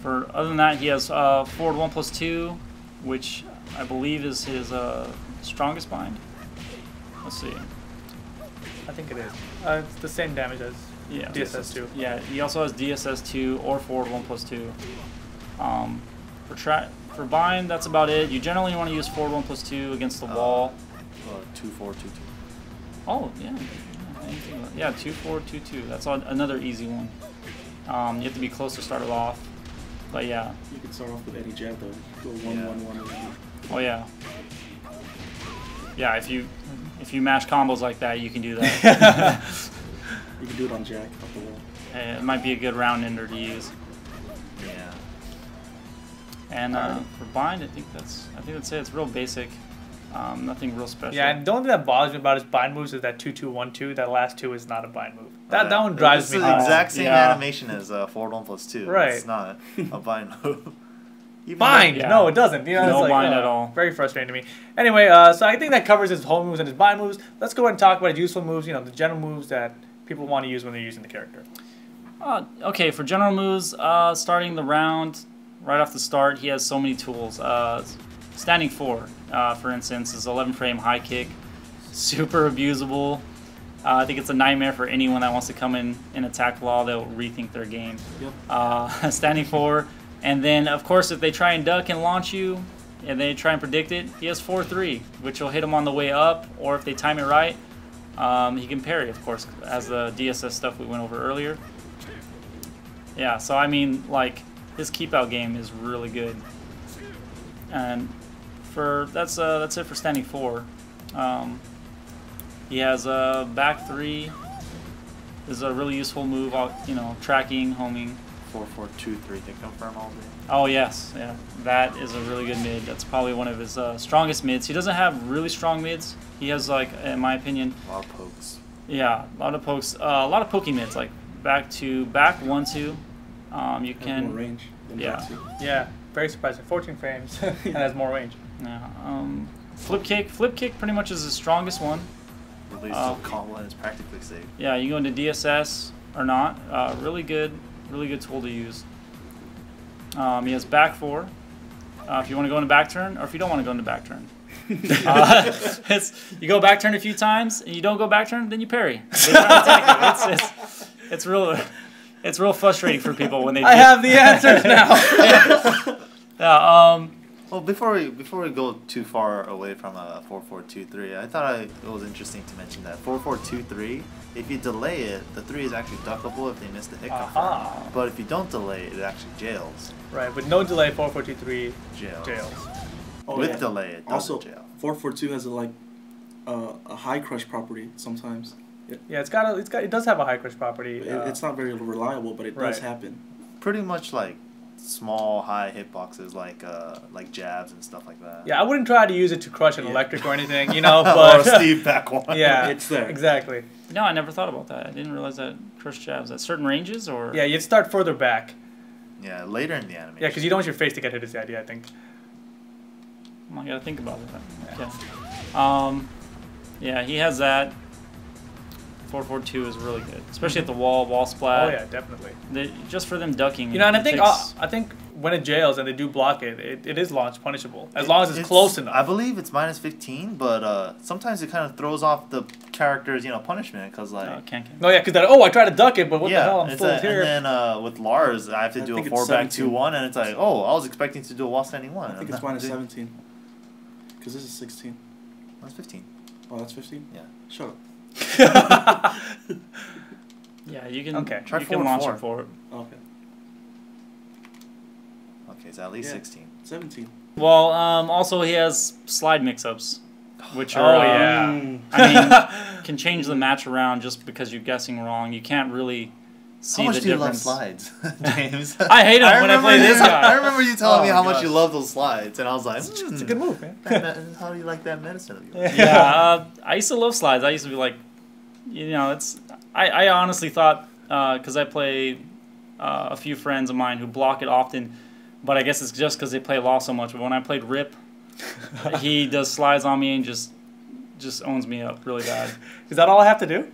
than that, he has forward 1+2, which I believe is his strongest bind. Let's see. I think it is. It's the same damage as DSS2. Yeah, he also has DSS2 or forward 1+2. For bind, that's about it. You generally want to use forward 1+2 against the wall. 2-4, 2-2. Oh, yeah. Yeah, 2-4, 2-2. That's another easy one. You have to be close to start it off. But yeah. You can start off with any jab though. Go 1-1-1. Oh yeah. Yeah, if you mash combos like that, you can do that. You can do it on jack off the wall. It might be a good round ender to use. Yeah. And for bind, I think that's it. It's real basic. Nothing real special. Yeah, and the only thing that bothers me about his bind moves is that 2-2-1-2. That last 2 is not a bind move. That one drives me nuts. It's the exact same animation as forward 1+2. Right. It's not a bind move. Bind! Yeah. No, it doesn't. You know, no it's like, bind at all. Very frustrating to me. Anyway, so I think that covers his home moves and his bind moves. Let's go ahead and talk about his useful moves. You know, the general moves that people want to use when they're using the character. Okay, for general moves, starting the round, right off the start, he has so many tools. Standing 4, for instance, is 11-frame high kick. Super abusable. I think it's a nightmare for anyone that wants to come in and attack Law. They'll rethink their game. Yep. Standing 4. And then, of course, if they try and duck and launch you, and they try and predict it, he has 4-3, which will hit him on the way up, or if they time it right, he can parry, of course, as the DSS stuff we went over earlier. Yeah, so I mean, like, his keep-out game is really good. And that's it for standing 4. He has back 3 is a really useful move, you know, tracking, homing. 4-4-2-3 to confirm all day. Oh yes, yeah, that is a really good mid. That's probably one of his strongest mids. He doesn't have really strong mids. He has, like, in my opinion, a lot of pokes. Yeah, a lot of pokes. A lot of poking mids, like back 1-2. You can more range than back 2. Yeah, very surprising. 14 frames and has more range. Yeah. Flip kick pretty much is the strongest one. At least the combo is practically safe. Yeah, you go into DSS or not. Really good tool to use. He has back 4. If you want to go into back turn, or if you don't want to go into back turn. You go back turn a few times, and you don't go back turn, then you parry. It's real frustrating for people when they. I have the answers now. Yeah. Well, before we go too far away from a 4-4-2-3, I thought it was interesting to mention that 4-4-2-3. If you delay it, the 3 is actually duckable if they miss the hit confirm. But if you don't delay it, it actually jails. Right, with no delay, 4-4-2-3 jails. Oh, With delay, it doesn't also, jail. 4-4-2 has a high crush property sometimes. Yeah, it does have a high crush property. It's not very reliable, but it does happen. Pretty much like small high hitboxes like jabs and stuff like that. Yeah, I wouldn't try to use it to crush an electric or anything, you know, but or Steve back one. Yeah, it's there. Exactly. No, I never thought about that. I didn't realize that crush jabs at certain ranges, or yeah, you'd start further back. Yeah, later in the animation. Yeah, because you don't want your face to get hit is the idea, I think. I gotta think about it. Okay. Yeah, he has that. forward 2 is really good, especially at the wall splat. Oh yeah, definitely. Just for them ducking. You know, and it I think when it jails and they do block it, it is launch punishable as long as it's close enough. I believe it's -15, but sometimes it kind of throws off the character's punishment because like. Can't. Oh yeah, because I try to duck it, but what the hell? I'm full here. And then with Lars, I have to do a 4-back 2-1, and it's like, oh, I was expecting to do a wall standing 1. I think it's -17. Because this is 16. That's 15. Oh, that's 15? Yeah. Shut up. Yeah, you can. Okay. You can launch it forward. Okay. Okay, it's at least 16. 17. Well, also he has slide mix-ups, which are yeah. I mean, can change the match around just because you're guessing wrong. You can't really see how much the do you love difference. slides, James? I hate them when I play this guy. I remember you telling me Oh how my much you gosh. love those slides, and I was like, It's a good move, man. How do you like that medicine of yours? Yeah, I used to love slides. I used to be like, it's. I honestly thought because I play a few friends of mine who block it often, but I guess it's just because they play law so much. But when I played Rip, he does slides on me and just owns me up really bad. Is that all I have to do?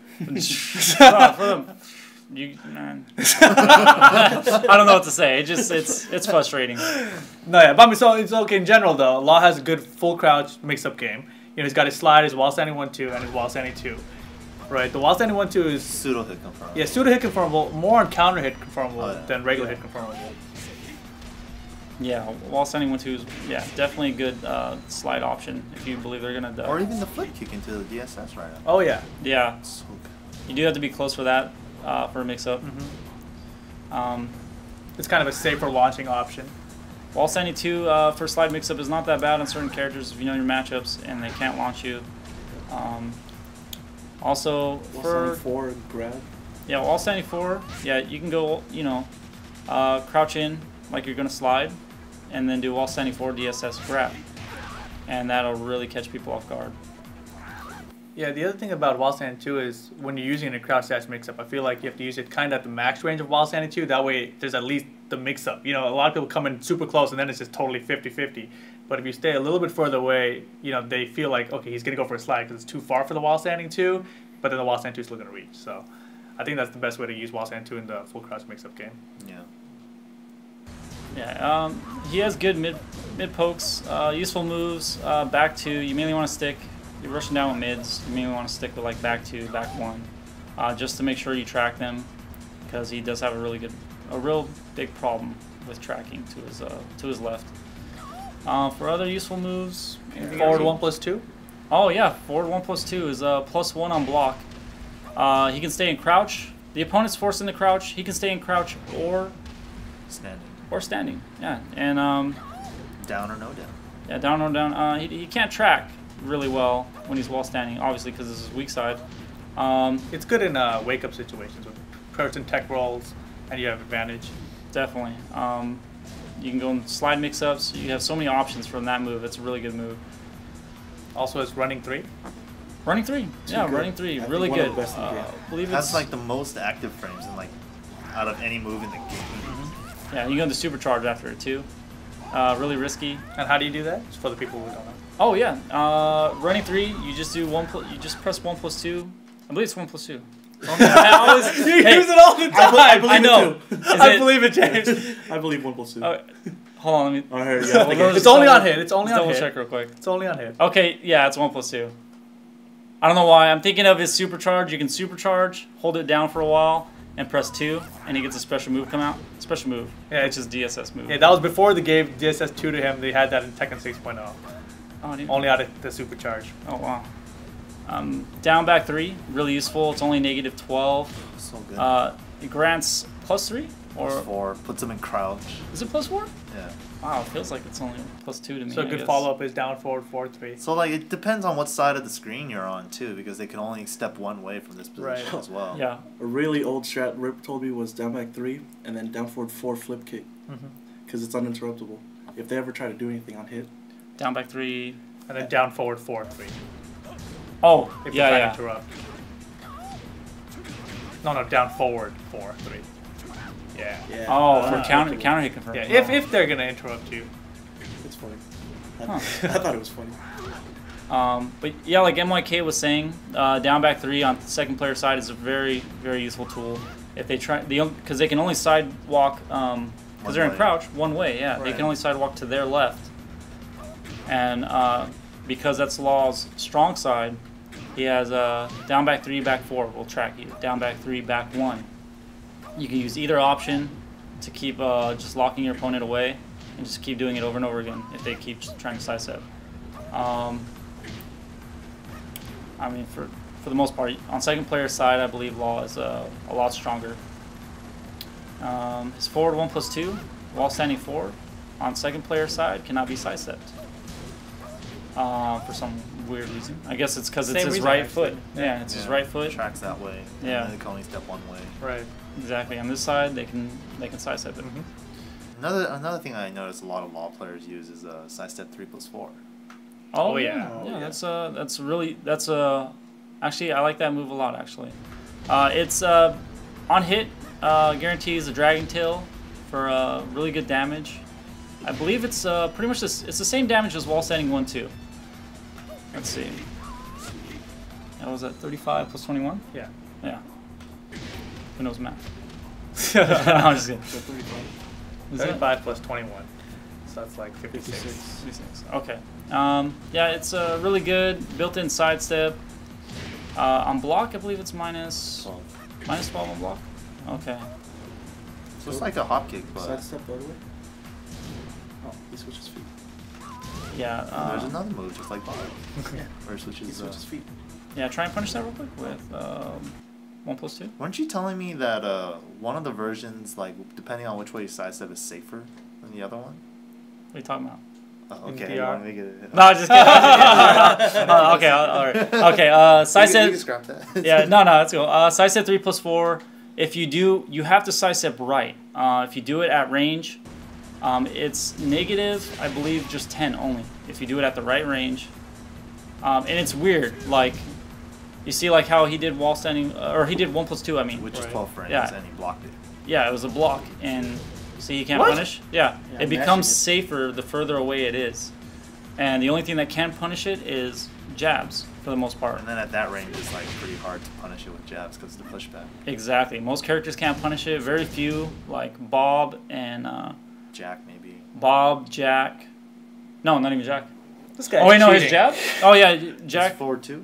Man. I don't know what to say. It's frustrating. No, yeah, but I mean, so it's okay in general though. Law has a good full crouch mix-up game. He's got his slide, his wall standing 1-2, and his wall standing 2. Right, the wall standing 1-2 is Pseudo hit confirmable. yeah, pseudo hit confirmable, more on counter hit confirmable than regular hit confirmable. Yeah, wall standing 1-2 is definitely a good slide option if you believe they're gonna die. Or even the flip kick into the DSS right now. Oh yeah. Yeah, So good. you do have to be close for that for a mix-up. It's kind of a safer launching option. Wall standing 2 for slide mix-up is not that bad on certain characters if you know your matchups and they can't launch you. Also, Wall for standing 4 and grab. yeah, wall standing 4, yeah, you can go crouch in like you're gonna slide, and then do wall standing 4 DSS grab, and that'll really catch people off guard. Yeah, the other thing about wall standing 2 is when you're using a crouch dash mix-up, I feel like you have to use it kind of at the max range of wall standing 2. That way, there's at least the mix-up. A lot of people come in super close, and then it's just totally 50-50. But if you stay a little bit further away, they feel like, okay, he's going to go for a slide because it's too far for the wall standing 2, but then the wall standing 2 is still going to reach. So I think that's the best way to use wall standing 2 in the full crouch mix-up game. Yeah. Yeah, he has good mid pokes, useful moves. Back 2, you mainly want to stick. You're rushing down with mids. You mainly want to stick with like back 2, back 1, just to make sure you track them, because he does have a real big problem with tracking to his left. For other useful moves, Forward 1+2? Oh yeah, forward 1+2 is +1 on block. He can stay in crouch. The opponent's forced into crouch. He can stay in crouch or standing. Yeah, and down or no down. Yeah, down or down. He can't track really well when he's wall standing, obviously because this is his weak side. It's good in wake up situations with person tech rolls, and you have advantage. Definitely. You can go in slide mix-ups. You have so many options from that move. It's a really good move. Also, it's running 3. Running 3. Yeah, good. running 3. I Really think one good. of the best in the game. I believe That's it's like the most active frames in out of any move in the game. yeah. You go into supercharge after it too. Really risky. And how do you do that? Just for the people who don't know. Oh yeah. Running 3. You just do you just press 1+2. I believe it's 1+2. I always, You use it all the time. I know. I believe it, James. I believe 1+2. Hold on. Let me. I heard, We'll go It's to only double- on hit. It's only on double hit. check real quick. It's only on hit. Okay, yeah, it's 1+2. I don't know why. I'm thinking of his supercharge. You can supercharge, hold it down for a while, and press 2, and he gets a special move come out. Special move. Yeah, which is DSS move. Yeah, that was before they gave DSS 2 to him. They had that in Tekken 6.0. Oh, dude. Only out of the supercharge. Oh wow. Down back 3, really useful. It's only -12. So good. It grants +3 or +4 puts him in crouch. is it +4? Yeah. Wow, it feels like it's only +2 to me. So a I good guess. follow-up is down forward 4-3. So it depends on what side of the screen you're on too, because they can only step one way from this position Right. as well. Yeah. A really old strat Rip told me was down back 3 and then down forward 4 flip kick. Mm-hmm. Because it's uninterruptible. If they ever try to do anything on hit. Down back 3. And then down forward 4-3. Oh, If yeah, you try yeah. to interrupt. No, down forward 4-3. Yeah. Yeah. Oh, for Ah, counter hit confirm. Yeah, if they're gonna interrupt you. It's funny. Huh. I thought it was funny. But yeah, like MYK was saying, down back 3 on the second player side is a very, very useful tool. If they try, because they can only sidewalk, because they're in crouch one way. Yeah, Right. they can only sidewalk to their left. And because that's Law's strong side, he has down back 3, back 4 will track you. Down back 3, back 1. You can use either option to keep just locking your opponent away, and just keep doing it over and over again if they keep trying to sidestep. I mean, for the most part, on second player side, I believe Law is a lot stronger. His forward 1+2, while standing forward, on second player side, cannot be sidestepped. For some weird reason. I guess it's because it's Same his reason, right actually. foot. Yeah, it's his right foot. Tracks that way. Yeah. And then they can only step one way. Right. Exactly. On this side, they can sidestep it. Another thing I noticed a lot of Law players use is sidestep 3+4. Oh, yeah. yeah. That's actually, I like that move a lot. Actually, it's on hit guarantees a dragon tail for really good damage. I believe it's pretty much it's the same damage as wall standing 1-2. Let's see. That was at 35 plus 21. Yeah. Yeah. Who knows math? No, I'm just kidding. 35 plus 21. So that's like 56. 56. Okay. Yeah, it's really good built-in sidestep. On block, I believe it's minus 12 on block. Okay. So it's like a hop kick, but Sidestep the other way? Oh, he switches feet. Yeah. there's another move just like Bob. Yeah. Where He switches. switches feet. Yeah, try and punish that real quick with 1+2. Weren't you telling me that one of the versions, like depending on which way you sidestep, is safer than the other one? What are you talking about? Oh, In okay, VR? you want to make it. No, just kidding. Okay, all right. Okay, We can sidestep. scrap that. Yeah, no, that's cool. Sidestep 3+4. If you do, you have to sidestep right. If you do it at range, it's negative, I believe, just 10 only. If you do it at the right range, and it's weird. Like, you see, like how he did wall standing, or he did 1+2. I mean, Which is Right. 12 frames, Yeah. and he blocked it. yeah, it was a block, and see, he can't What? punish. Yeah, Yeah, it becomes mashing safer the further away it is, and the only thing that can punish it is jabs for the most part. And then at that range, it's like pretty hard to punish it with jabs because of the pushback. Exactly. Most characters can't punish it. Very few, like Bob and Jack maybe. Bob, Jack. No, not even Jack. This guy. Oh wait, no, his jab. Oh yeah, Jack. Is forward 2.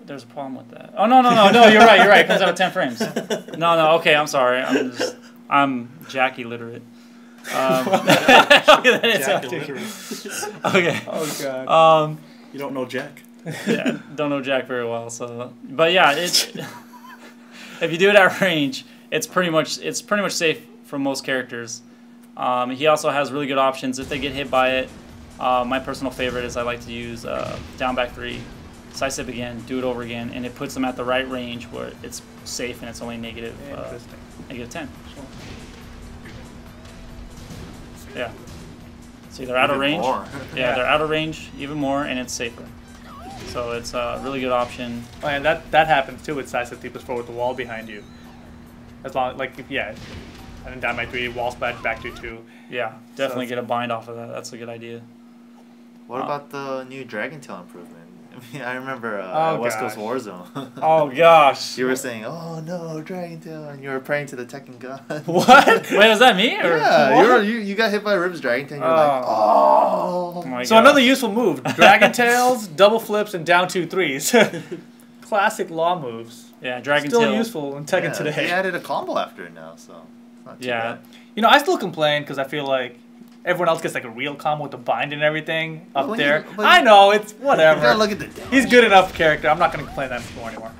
There's a problem with that. Oh no, you're right. It comes out at 10 frames. No. Okay, I'm sorry. I'm Jack illiterate. Jack illiterate. Okay. Oh god. You don't know Jack. Yeah, don't know Jack very well, so. But yeah, if you do it at range, it's pretty much safe for most characters. He also has really good options if they get hit by it. My personal favorite is I like to use down back 3, sidestep again, do it over again, and it puts them at the right range where it's safe and it's only negative Interesting. -10. Yeah. See, they're out of Even range. more. Yeah, they're out of range even more, and it's safer. So it's a really good option. Oh, and that happens too with sidestep 3+4 with the wall behind you. As long and then down by 3, wall splash, back to 2. Yeah, definitely it's- get a bind off of that. That's a good idea. What about the new Dragon Tail improvement? I mean, I remember Oh, West Coast gosh. Warzone. Oh gosh. You were saying, "Oh no, Dragon Tail," and you were praying to the Tekken god. What? Wait, was that me? Or? Yeah, you got hit by Rib's Dragon Tail. And you're like, Oh "Oh." my So gosh. another useful move: dragon tails, double flips, and down 2 3s. Classic Law moves. Yeah, Dragon Still Tail. useful in Tekken Yeah, today. They added a combo after it now, so it's not too Yeah. bad. You know, I still complain because I feel like everyone else gets like a real combo with the bind and everything up Well, there. but I know, it's You gotta whatever. look at the damage. He's good enough character. I'm not going to complain that much more anymore.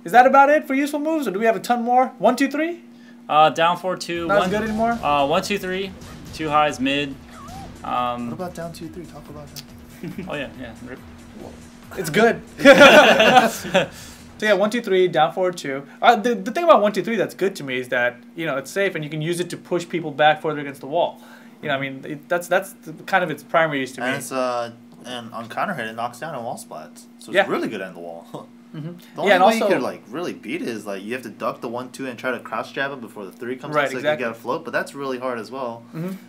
Is that about it for useful moves, or do we have a ton more? 1 2 3? Down 4-2. Not as good anymore. 1 2 3. 2 highs mid. What about down 2-3? Talk about that. Oh yeah. Rip. It's good. So yeah, 1 2 3, down 4 2. The thing about 1 2 3 that's good to me is that it's safe and you can use it to push people back further against the wall. I mean that's kind of its primary use to me. And it's and on counter hit it knocks down and wall splats, so it's Yeah. really good on the wall. The only way you could like really beat it is like you have to duck the 1-2 and try to cross jab it before the 3 comes out so you can get a float, but that's really hard as well.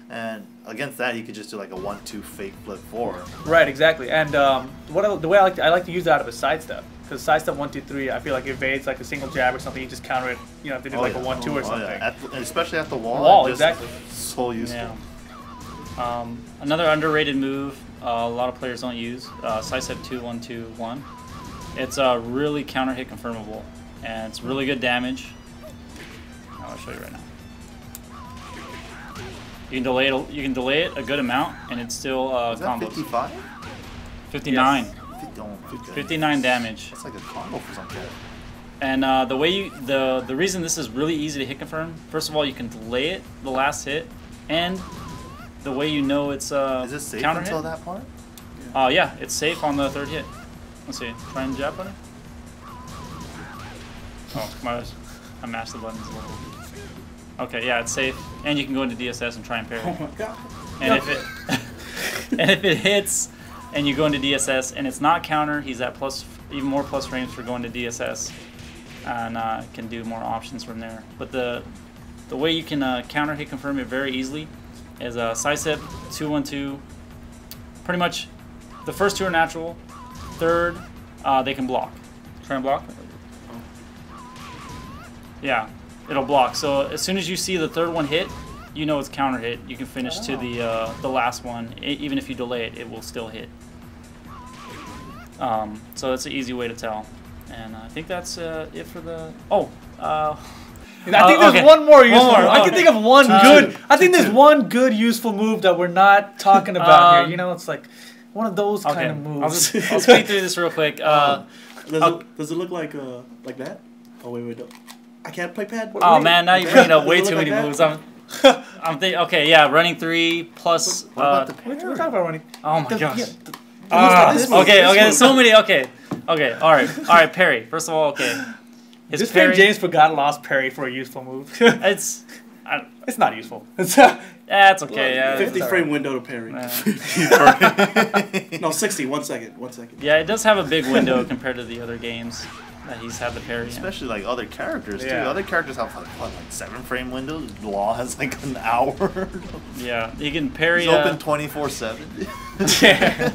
And against that, you could just do like a 1-2 fake flip 4. Right, exactly. And the way I like to use that out of a sidestep. Because sidestep 1-2-3, I feel like evades like a single jab or something. You just counter it. You know, if they do like a 1-2 or something. Yeah. Especially at the wall. Exactly. So useful. Yeah. Another underrated move a lot of players don't use. Sidestep 2-1-2-1. It's really counter hit confirmable, and it's really good damage. I'll show you right now. You can delay it. You can delay it a good amount, and it's still combos. 55? 59. Yes. 59 damage. That's like a combo for some kid. And the way you the reason this is really easy to hit confirm. First of all, you can delay it the last hit, and the way you know it's is it safe counter until hit? that part? Yeah, it's safe on the 3rd hit. Let's see. Try and jab button. Oh, I mashed the buttons a little. Okay, yeah, it's safe, and you can go into DSS and try and parry. Oh my god! And if it hits, and you go into DSS, and it's not counter, he's at even more plus frames for going to DSS, and can do more options from there. But the way you can counter hit confirm it very easily is sidestep 2-1-2. Pretty much, the first 2 are natural. 3rd, they can block. Try and block. Yeah, it'll block. So as soon as you see the 3rd one hit, you know it's counter hit. You can finish to the last one. Even if you delay it, it will still hit. So that's an easy way to tell. And I think that's it for the. I think there's one more useful. I can think of one good. I think there's two. one good useful move that we're not talking about here. You know, it's like one of those kind of moves. I'll speed through this real quick. Does it look like that? Oh wait, no. I can't play pad. Oh man, now you're bringing up way Does it too look many like moves. I'm thinking. Okay, yeah, running 3 plus. What about the We're parry? talking about running. Oh my gosh. Yeah, So many. Okay. All right. Parry. First of all, okay. His Just parry. James forgot lost parry for a useful move. It's not useful. it's okay. Yeah. 50 frame window to parry. No, 60. 1 second. 1 second. Yeah, it does have a big window compared to the other games that he's had the parry in. Especially like other characters too. Yeah. Other characters have like 7 frame windows. Law has like an hour. Yeah, he can parry. He's open 24/7. Yeah.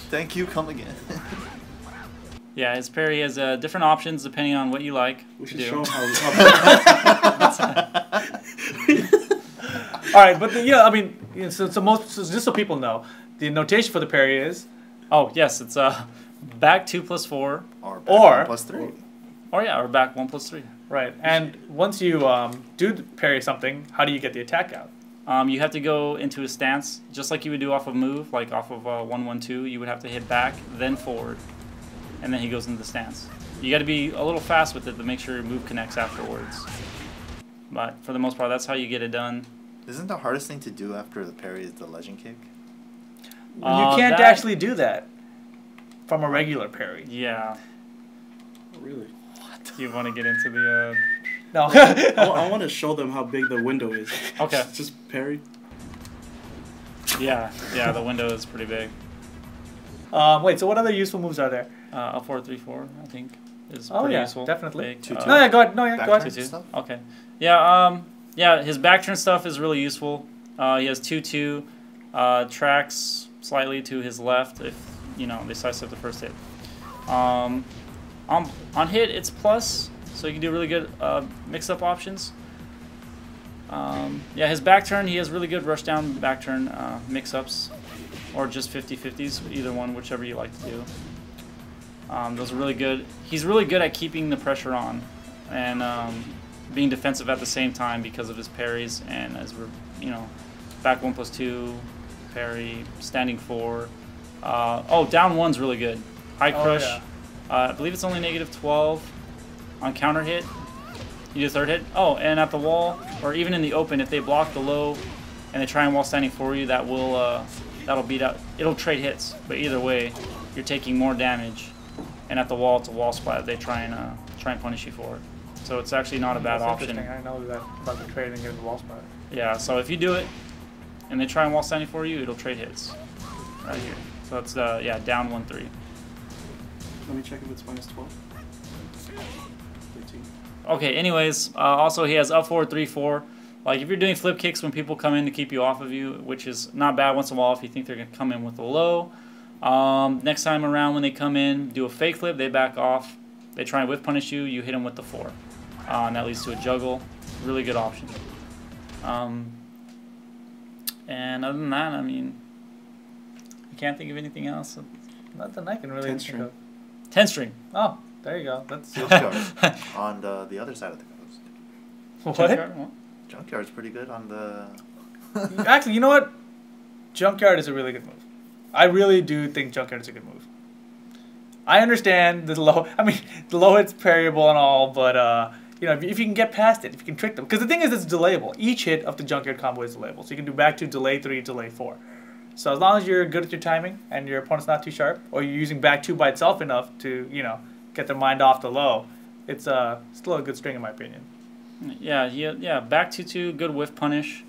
Thank you. Come again. Yeah, his parry has different options depending on what you like. We should to do. show him how. All right, but I mean, so just so people know, the notation for the parry is. Oh yes, it's back 2 plus 4. Or Or- 1+3. Or back 1 plus 3. Right, and once you do parry something, how do you get the attack out? You have to go into a stance, just like you would do off of move, like off of 1-1-2. You would have to hit back, then forward, and then he goes into the stance. You got to be a little fast with it to make sure your move connects afterwards. But for the most part, that's how you get it done. Isn't the hardest thing to do after the parry is the legend kick? You can't actually do that from a regular parry. Yeah. Really? You want to get into the... No. I want to show them how big the window is. Okay. Just parry. Yeah, the window is pretty big. Wait, so what other useful moves are there? Up 4-3-4, I think, is Oh pretty yeah, useful. definitely. Big. 2-2. No, yeah, go ahead. No, yeah, Back go ahead. turn. Stuff? Okay. Yeah, his back turn stuff is really useful. He has 2-2, tracks slightly to his left if, they sidestep the first hit. On hit, it's plus, so you can do really good mix-up options. Yeah, his back turn, he has really good rush down back turn mix-ups, or just 50-50s, either one, whichever you like to do. Those are really good. He's really good at keeping the pressure on and being defensive at the same time because of his parries, and as we're, back 1+2, parry, standing 4. Down 1's really good. High crush. Yeah. I believe it's only -12 on counter hit. You do 3rd hit. Oh, and at the wall, or even in the open, if they block the low and they try and wall standing for you, that'll beat out. It'll trade hits, but either way, you're taking more damage. And at the wall, it's a wall splat. They try and punish you for it. So it's actually not a bad That's option. interesting. I know that about the trade and getting the wall spot. Yeah. So if you do it, and they try and wall standing for you, it'll trade hits. Right here. So it's down 1-3. Let me check if it's minus 12. 13. Okay, anyways, also he has up forward 3-4. Like if you're doing flip kicks when people come in to keep you off of you, which is not bad once in a while if you think they're going to come in with a low. Next time around when they come in, do a fake flip, they back off. They try and whiff punish you, you hit them with the 4. And that leads to a juggle. Really good option. And other than that, I mean, I can't think of anything else. Nothing I can really 10 think string. of. 10 string. Oh, there you go. That's Junkyard on the other side of the coast. what? Junkyard's pretty good on the. Actually, you know what? Junkyard is a really good move. I really do think Junkyard is a good move. I understand the low. I mean, the low hit's parryable and all, but you know, if you can get past it, if you can trick them, because the thing is, it's delayable. Each hit of the Junkyard combo is delayable, so you can do back 2, delay 3, delay 4. So as long as you're good at your timing and your opponent's not too sharp, or you're using back 2 by itself enough to, you know, get their mind off the low, it's still a good string in my opinion. Yeah. Back 2-2, good whiff punish.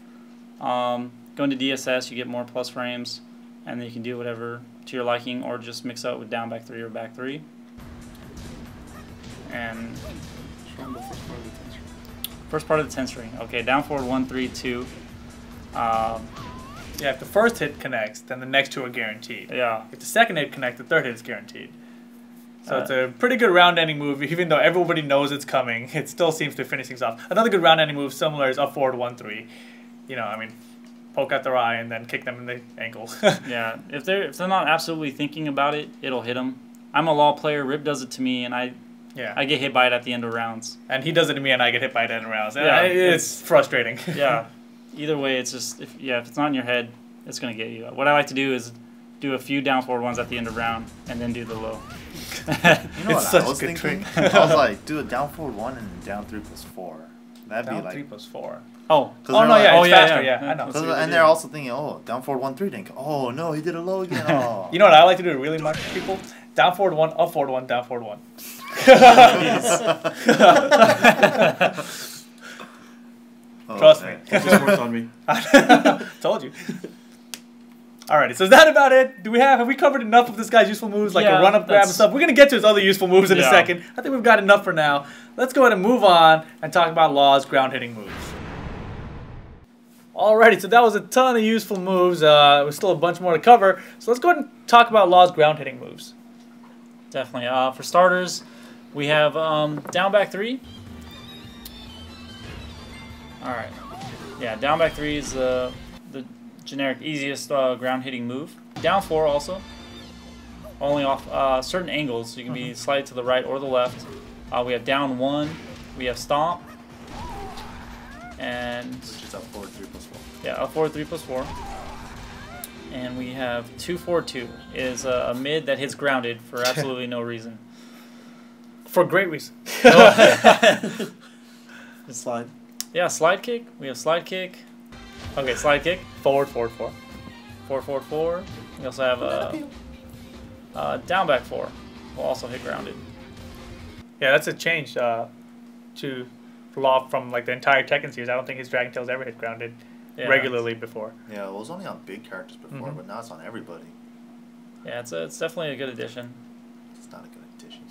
Going to DSS, you get more plus frames, and then you can do whatever to your liking, or just mix up with down back 3 or back 3. And Show them the first part of the 10 string. first part of the 10 string. Okay, down forward 1, 3, 2. Yeah, if the first hit connects, then the next 2 are guaranteed. Yeah. If the second hit connects, the third hit is guaranteed. So it's a pretty good round-ending move. Even though everybody knows it's coming, it still seems to finish things off. Another good round-ending move similar is up forward 1-3. You know, I mean, poke out their eye and then kick them in the ankle. Yeah, if they're not absolutely thinking about it, it'll hit them. I'm a law player. Rip does it to me, and I get hit by it at the end of rounds. And he does it to me, and I get hit by it at the end of rounds. Yeah, it's frustrating. Yeah, either way, it's just if it's not in your head, it's gonna get you. What I like to do is do a few down forward ones at the end of round, and then do the low. You know It's what I such was a good thinking? trick. I was like, do a down forward 1 and down 3+4. That'd Down be like 3+4. Oh, they're like- It's yeah, faster. yeah. Yeah, I know. That's a good and idea. they're also thinking, oh, down forward 1, 3. Think, oh no, he did a low again. Oh. You know what I like to do really much for people? Down forward 1, up forward 1, down forward 1. Oh, Trust me. man. It just worked on me. Told you. Alrighty, so is that about it? Have we covered enough of this guy's useful moves, like Yeah, a run-up grab and that's- stuff? We're going to get to his other useful moves in a Yeah. second. I think we've got enough for now. Let's go ahead and move on and talk about Law's ground-hitting moves. Alrighty, so that was a ton of useful moves. There's still a bunch more to cover. So let's go ahead and talk about Law's ground-hitting moves. Definitely. For starters, we have down back 3. All right. Yeah, down back 3 is the generic easiest ground hitting move. Down 4 also. Only off certain angles, so you can be slightly to the right or the left. We have down 1. We have stomp. And Just up forward 3+4. yeah, up forward 3+4. And we have 2-4-2 is a mid that hits grounded for absolutely no reason. For great reason. Slide. Yeah, slide kick. We have slide kick. Okay, slide kick. Forward, forward, 4. 4-4-4. We also have down back 4. Will also hit grounded. Yeah, that's a change to Law from like the entire Tekken series. I don't think his Dragon Tail's ever hit grounded regularly before. Yeah, it was only on big characters before, but now it's on everybody. Yeah, it's definitely a good addition. It's not a good addition.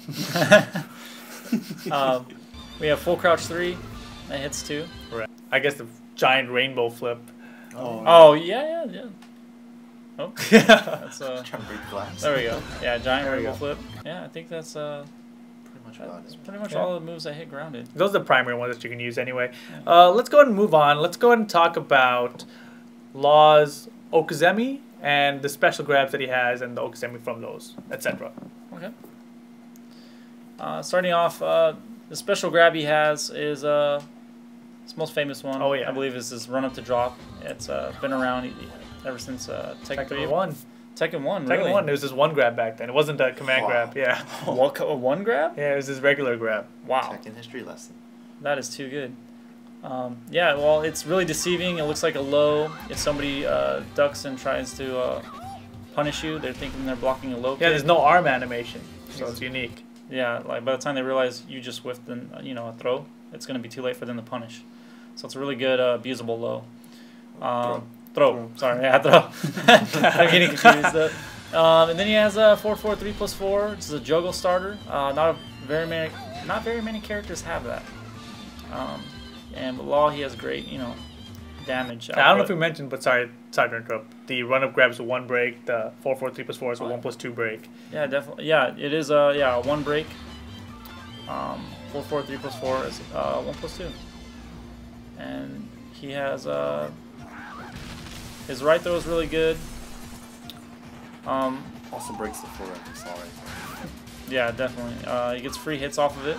We have full crouch 3. That hits 2. Right. I guess the giant rainbow flip. Oh, yeah. Oh, that's Trying to break glass. there we go. Yeah, giant There we rainbow go. flip. Yeah, I think that's Pretty much about that's it. pretty much Yeah. all the moves that hit grounded. Those are the primary ones that you can use anyway. Let's go ahead and move on. Let's go ahead and talk about Law's Okazemi and the special grabs that he has and the Okazemi from those, etc. Okay. Starting off, the special grab he has is his most famous one. Oh, yeah. I believe is his run up to drop. It's been around ever since Tekken 3. Tekken 1. Tekken 1, Tekken really? 1, there was this one grab back then. It wasn't a command Wow. grab, yeah. One grab? Yeah, it was his regular grab. Wow. Tekken history lesson. That is too good. Yeah, well, it's really deceiving. It looks like a low. If somebody ducks and tries to punish you, they're thinking they're blocking a low Yeah, kick. there's no arm animation, so it's unique. Yeah, like by the time they realize you just whiffed a throw, it's going to be too late for them to punish. So it's a really good abusable low. Throw. Sorry, yeah, throw. I'm getting confused. And then he has a 4-4 3+4. This is a juggle starter. Not very many characters have that. And with Law, he has great, damage. I don't know if we mentioned, but sorry to interrupt. The run-up grab is a 1 break. The 4-4 3+4 is a 1+2 break. Yeah, definitely. Yeah, it is a 1 break. 4-4 3+4 is 1+2. And he has his right throw is really good. Also breaks the forward. Sorry. Yeah, definitely. He gets free hits off of it.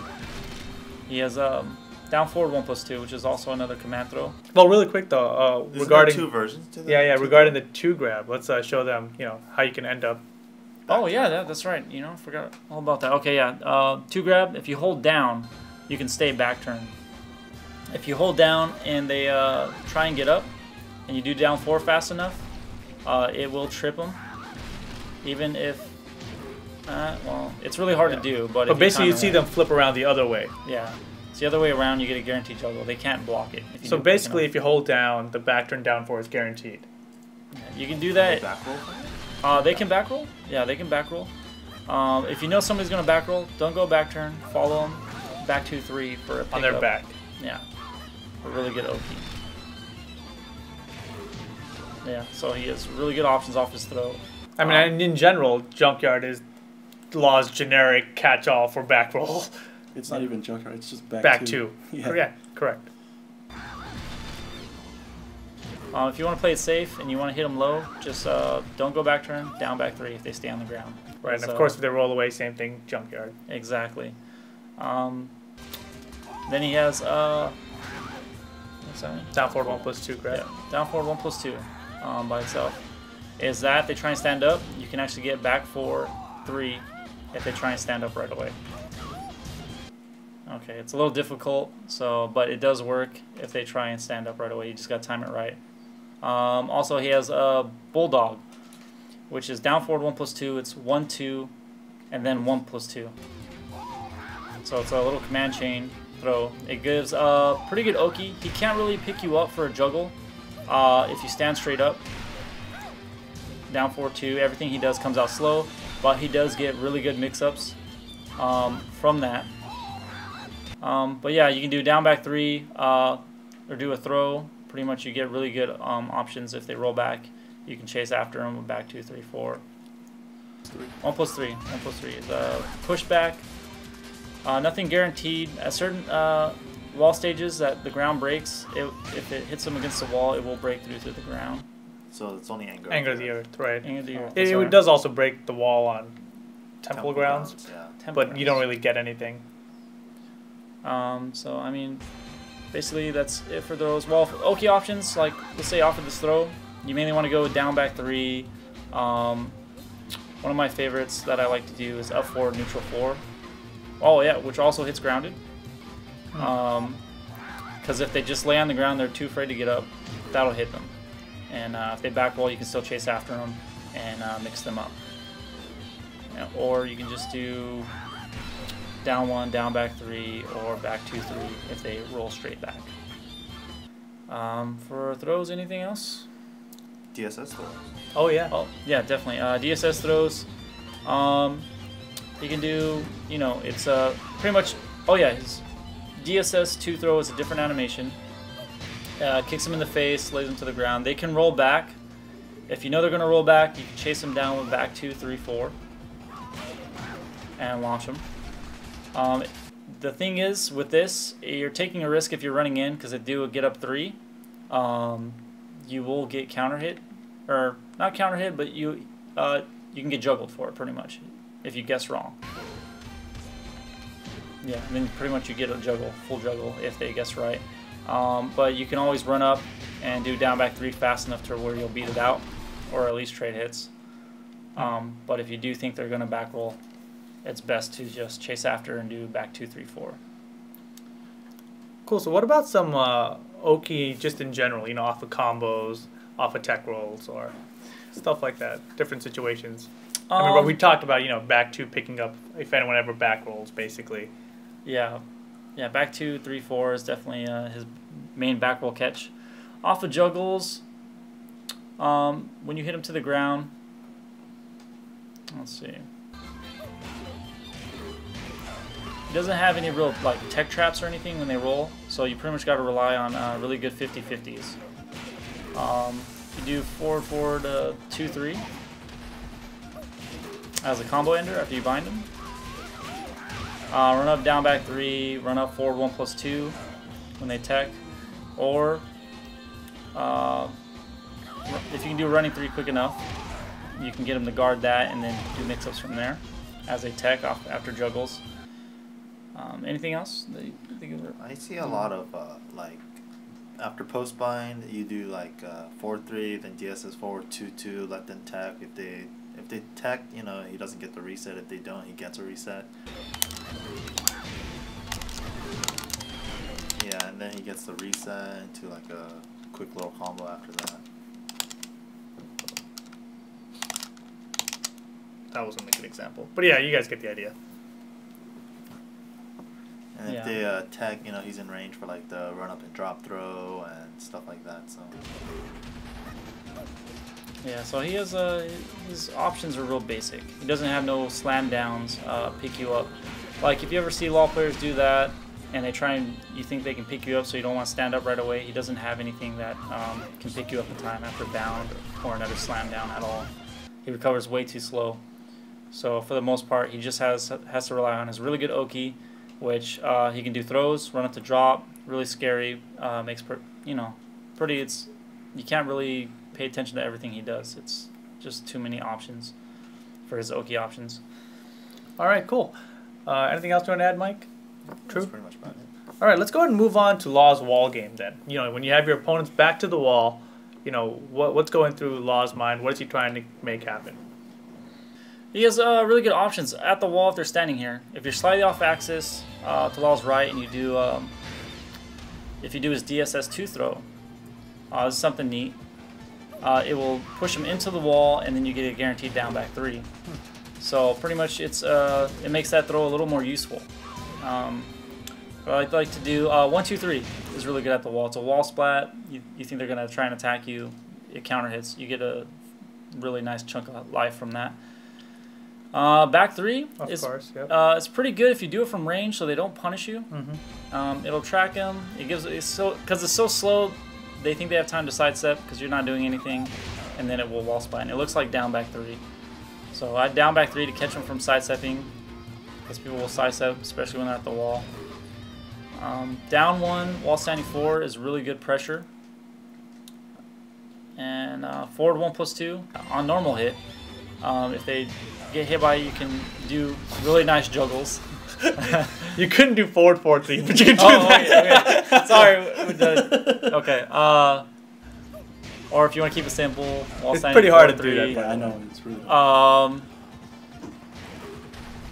He has down forward 1+2, which is also another command throw. Well, really quick though, Isn't regarding there 2 versions to that? yeah, regarding the 2 grab, let's show them, how you can end up. Oh yeah, that's right. Forgot all about that. Okay, yeah. 2 grab. If you hold down, you can stay back turn. If you hold down and they try and get up, and you do down 4 fast enough, it will trip them. Even if, well, it's really hard to do. But Basically, you see around, them flip around the other way. Yeah, it's the other way around. You get a guaranteed juggle. They can't block it. If you So do basically, if you hold down, the back turn down 4 is guaranteed. you can do that. Back roll? They can back roll. Yeah, they can back roll. If you know somebody's gonna back roll, don't go back turn. Follow them. Back 2-3 for a pickup. On their back. Yeah, a really good Oki. Yeah, so he has really good options off his throw. I mean, and in general, Junkyard is Law's generic catch-all for back roll. It's not even Junkyard. It's just back, Back 2. 2. Yeah. Yeah, correct. If you want to play it safe and you want to hit them low, just don't go back turn, down back 3 if they stay on the ground. Right, and of course, if they roll away, same thing, Junkyard. Exactly. Then he has what's that mean? Down forward 1+2 grab. Yeah, down forward 1+2 by itself. Is that they try and stand up, you can actually get back 4-3 if they try and stand up right away. Okay, it's a little difficult, but it does work if they try and stand up right away. You just got to time it right. Also, he has a Bulldog, which is down forward 1+2. It's 1-2, and then 1+2. So it's a little command chain throw. It gives a pretty good Oki. He can't really pick you up for a juggle if you stand straight up. Down forward 2. Everything he does comes out slow, but he does get really good mix-ups from that. But yeah, you can do down back 3 or do a throw. Pretty much you get really good options if they roll back. You can chase after them with back 2, 3, 4. 1+3. 1+3 is a pushback. Nothing guaranteed. At certain wall stages that the ground breaks, if it hits them against the wall, it will break through to the ground. So it's only anger. Anger of the Earth, right. Anger of the Earth. It does also break the wall on temple grounds, Yeah. Temple but you don't really get anything. So I mean, basically that's it for those. Well, for Oki options, like let's say off of this throw, you mainly want to go down back 3. One of my favorites that I like to do is up 4, neutral 4. Oh yeah, which also hits grounded. Because if they just lay on the ground, they're too afraid to get up. That'll hit them. And if they back roll, you can still chase after them and mix them up. Or you can just do down 1, down back 3, or back 2, 3 if they roll straight back. For throws, anything else? DSS throws. Oh, yeah. Oh, yeah, definitely. DSS throws. He can do, it's pretty much, oh yeah, his DSS 2 throw is a different animation. Kicks them in the face, lays them to the ground. They can roll back. If you know they're going to roll back, you can chase them down with back 2, 3, 4. And launch them. The thing is, with this, you're taking a risk if you're running in, because they do a get up 3. You will get counter hit. Or, not counter hit, but you can get juggled for it, pretty much, if you guess wrong. Yeah, and then pretty much you get a juggle, full juggle, if they guess right. But you can always run up and do down back 3 fast enough to where you'll beat it out, or at least trade hits. But if you do think they're going to back roll, it's best to just chase after and do back 2, 3, 4. Cool. So what about some Oki just in general, off of combos, off of tech rolls, or stuff like that, different situations? I mean, we talked about, back 2 picking up if anyone ever back rolls, basically. Yeah, back 2, 3, 4 is definitely his main back roll catch. Off of juggles, when you hit him to the ground, Let's see. He doesn't have any real like tech traps or anything when they roll, so you pretty much got to rely on really good 50-50s. You do forward 2-3 as a combo ender after you bind him. Run up down back 3, run up forward 1+2 when they tech, or if you can do running 3 quick enough, you can get him to guard that and then do mix-ups from there as a tech off after juggles. Anything else that you think of? I see a lot of like after post bind you do like 4-3, then DSS forward 2-2, let them tech. If they tech, you know, he doesn't get the reset. If they don't, he gets a reset. Yeah, and then he gets the reset into like a quick little combo after that. That wasn't a good example, but yeah, you guys get the idea. And if they tech, you know, he's in range for like the run up and drop throw and stuff like that. So yeah, so he has his options are real basic. He doesn't have no slam downs, pick you up. Like if you ever see law players do that and they try and you think they can pick you up, so you don't want to stand up right away. He doesn't have anything that can pick you up in time after bound or another slam down at all. He recovers way too slow. So for the most part, he just has to rely on his really good Oki, which he can do throws, run up to drop, really scary, makes pretty. It's you can't really pay attention to everything he does. It's just too many options for his Oki options. All right, cool. Anything else you want to add, Mike? True. that's pretty much about it. All right, let's go ahead and move on to Law's wall game then. You know, when you have your opponents back to the wall, you know what's going through Law's mind. What is he trying to make happen? He has really good options at the wall if they're standing here. If you're slightly off axis to Law's right and you do, if you do his DSS 2 throw, this is something neat. It will push him into the wall and then you get a guaranteed down back 3. So pretty much it makes that throw a little more useful. What I'd like to do, 1-2-3 is really good at the wall. It's a wall splat. You think they're going to try and attack you. It counter hits. You get a really nice chunk of life from that. Back 3 it's pretty good if you do it from range, so they don't punish you. It'll track him. It gives because it's so slow, they think they have time to sidestep because you're not doing anything, and then it will wall spine. It looks like down back 3. So I down back 3 to catch them from sidestepping, because people will sidestep, especially when they're at the wall. Down 1, wall standing 4 is really good pressure. And forward 1+2 on normal hit. If they get hit by it, you can do really nice juggles. You couldn't do forward 4-3, but you can do that. Okay. Sorry. Okay. Or if you want to keep it simple, it's pretty hard to do that. Yeah, I know it's really.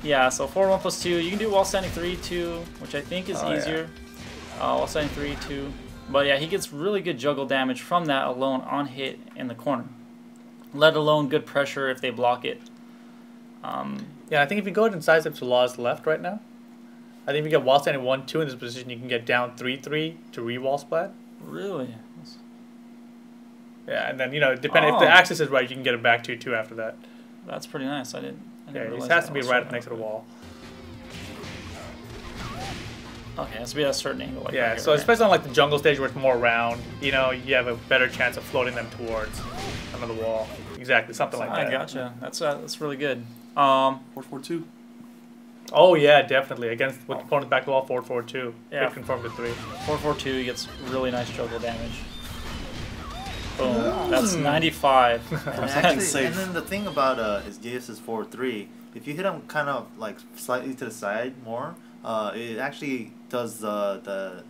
Yeah. So forward 1+2, you can do wall standing 3-2, which I think is easier. Wall standing 3-2, but yeah, he gets really good juggle damage from that alone on hit in the corner. Let alone good pressure if they block it. Yeah, I think if you go ahead and size up to Law's left right now, I think if you get wall standing 1-2 in this position, you can get down 3-3 to re-wall splat. Really? Yeah, and then, you know, depending if the axis is right, you can get it back 2-2 after that. That's pretty nice. I didn't realize it has to be right next to the wall. Okay, it has to be at a certain angle. Like yeah, right so here, especially on like the jungle stage where it's more round, you know, you have a better chance of floating them towards another wall. Exactly, something like that. I gotcha. That's really good. 4-4-2. Oh yeah, definitely. Against with opponents back to the wall, 4-4-2. Yeah. It confirmed to 3. 4-4-2, he gets really nice juggle damage. Boom. That's 95. And then the thing about his DSS 4-3, if you hit him kind of like slightly to the side more, it actually does the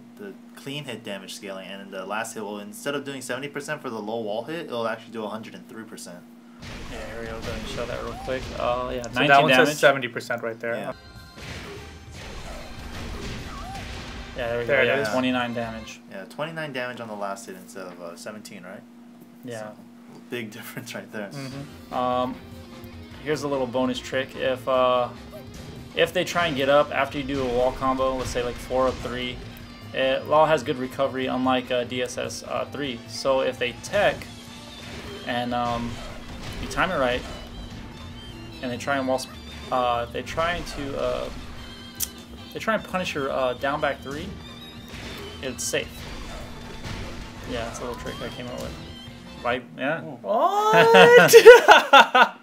clean hit damage scaling, and in the last hit will, instead of doing 70% for the low wall hit, it'll actually do 103%. Yeah, here we go. Go ahead and show that real quick. Yeah, 19 so that one damage. says 70% right there. Yeah. Yeah, there we There go. it Yeah, is. 29 damage. Yeah, 29 damage on the last hit instead of 17, right? Yeah. So, big difference right there. Here's a little bonus trick. If they try and get up after you do a wall combo, let's say like 4-3, Law has good recovery, unlike DSS 3. So if they tech and you time it right, and they try and they try and punish your down back 3, it's safe. Yeah, it's a little trick I came up with. Right? Yeah. What?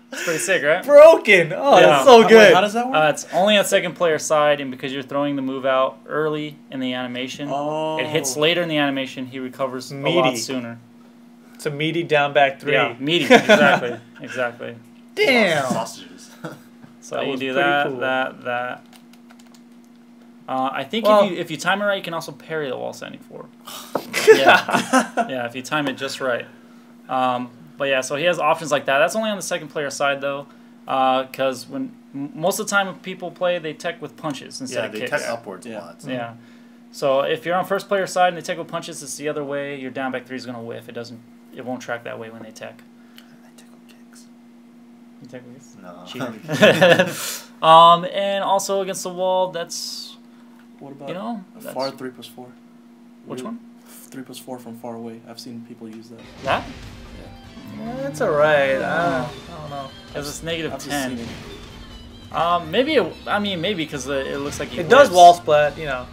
It's pretty sick, right? Broken. Oh, Yeah. that's so Wait, good. how does that work? It's only on second player side, and because you're throwing the move out early in the animation, Oh. it hits later in the animation, he recovers a Meaty. lot sooner. It's a meaty down back 3. Yeah, meaty. Exactly. Exactly. Damn. Sausages. So That you was do pretty that, cool. that. I think Well- if you time it right, you can also parry the wall standing 4. Yeah. Yeah, if you time it just right. But yeah, so he has options like that. That's only on the second player side though, because most of the time when people play, they tech with punches instead Yeah, of they kicks. tech upwards a Yeah. lot. So. Yeah. So if you're on first player side and they tech with punches, it's the other way. Your down back 3 is gonna whiff. It won't track that way when they tech. I tech with kicks. You tech with kicks? No. Cheater. And also against the wall, that's What about that's, far 3+4? which one? 3+4 from far away. I've seen people use that. That? That's alright. I don't know. Because it's negative I've just seen 10. it. Maybe because it looks like he It does whiffs. wall splat, you know.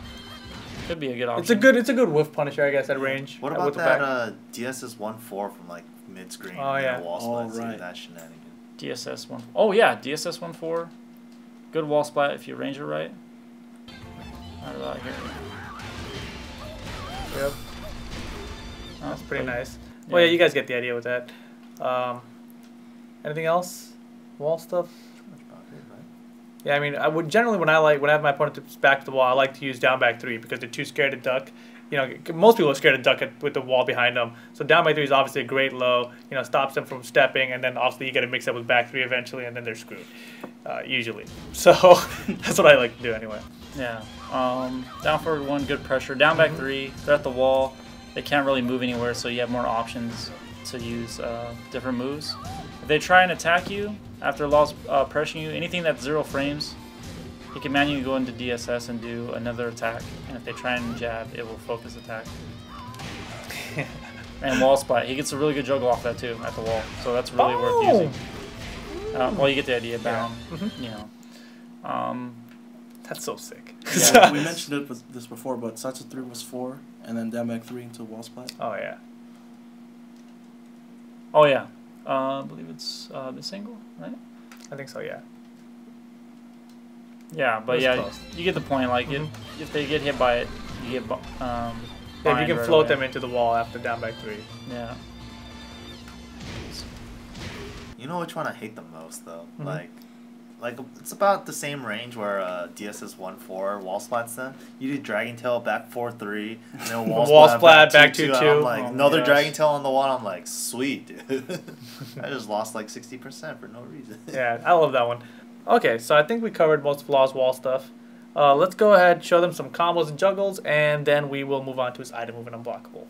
Could be a good option. It's a good whiff punisher, I guess, at range. What with about the back. that DSS 1-4 from like mid screen? Oh, yeah. Wall Oh, split, right. that shenanigan. DSS 1. Oh yeah, DSS 1-4. Good wall splat if you range it right. Right about here. Yep. Oh, That's pretty but- nice. Well, yeah, you guys get the idea with that. Anything else? Wall stuff? That's about it, right? Yeah, I mean, I would generally when I have my opponent back to the wall, I like to use down back 3 because they're too scared to duck. You know, most people are scared to duck with the wall behind them. So down by 3 is obviously a great low. You know, stops them from stepping, and then obviously you got to mix up with back 3 eventually, and then they're screwed, usually. So that's what I like to do anyway. Yeah. Down forward 1, good pressure. Down back 3, they're at the wall. They can't really move anywhere, so you have more options to use different moves. If they try and attack you after Law's pressuring you, anything that's 0 frames, you can manually go into DSS and do another attack. And if they try and jab, it will focus attack. And wall splat. He gets a really good juggle off that too at the wall, so that's really worth using. Well, you get the idea. Bound, you know. That's so sick. Yeah, we mentioned this before, but Satsu 3+4, and then down back 3 into wall splat. Oh yeah. Oh yeah. I believe it's the single, right? I think so. Yeah. Yeah, but That's yeah, close. you get the point. Like, if they get hit by it, you get Yeah, if fined you can right float away. them into the wall after down back 3. Yeah. You know which one I hate the most though? Like it's about the same range where DSS 1-4 wall splats then. You do Dragon Tail back 4-3, and then wall splat back 2-2. 2-2. I'm like Oh my another gosh. Dragon Tail on the wall. I'm like, sweet, dude. I just lost like 60% for no reason. Yeah, I love that one. Okay, so I think we covered most of Law's wall stuff. Let's go ahead, show them some combos and juggles, and then we will move on to his item move and unblockable.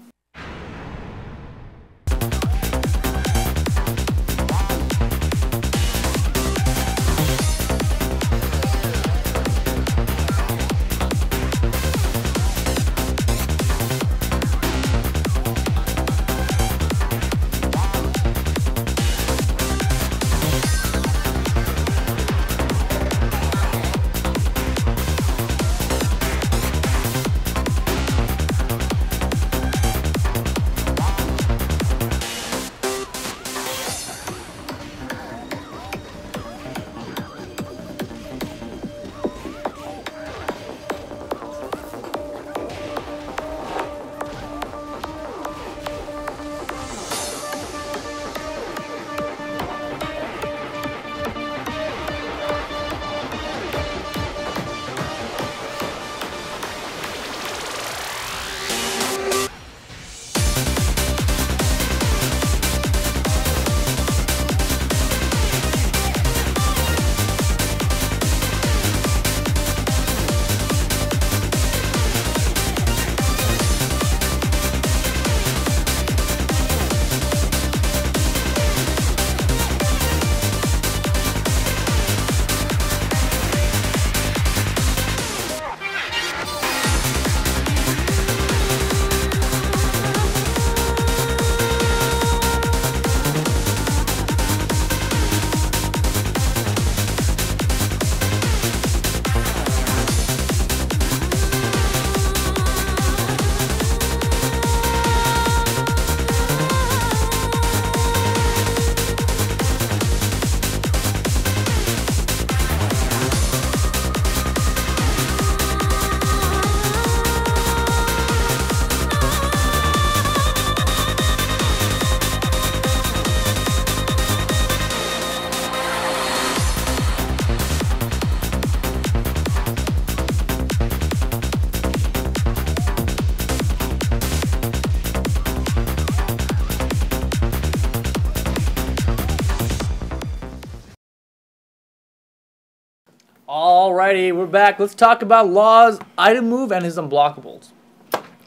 Alrighty, we're back. Let's talk about Law's item move and his unblockables.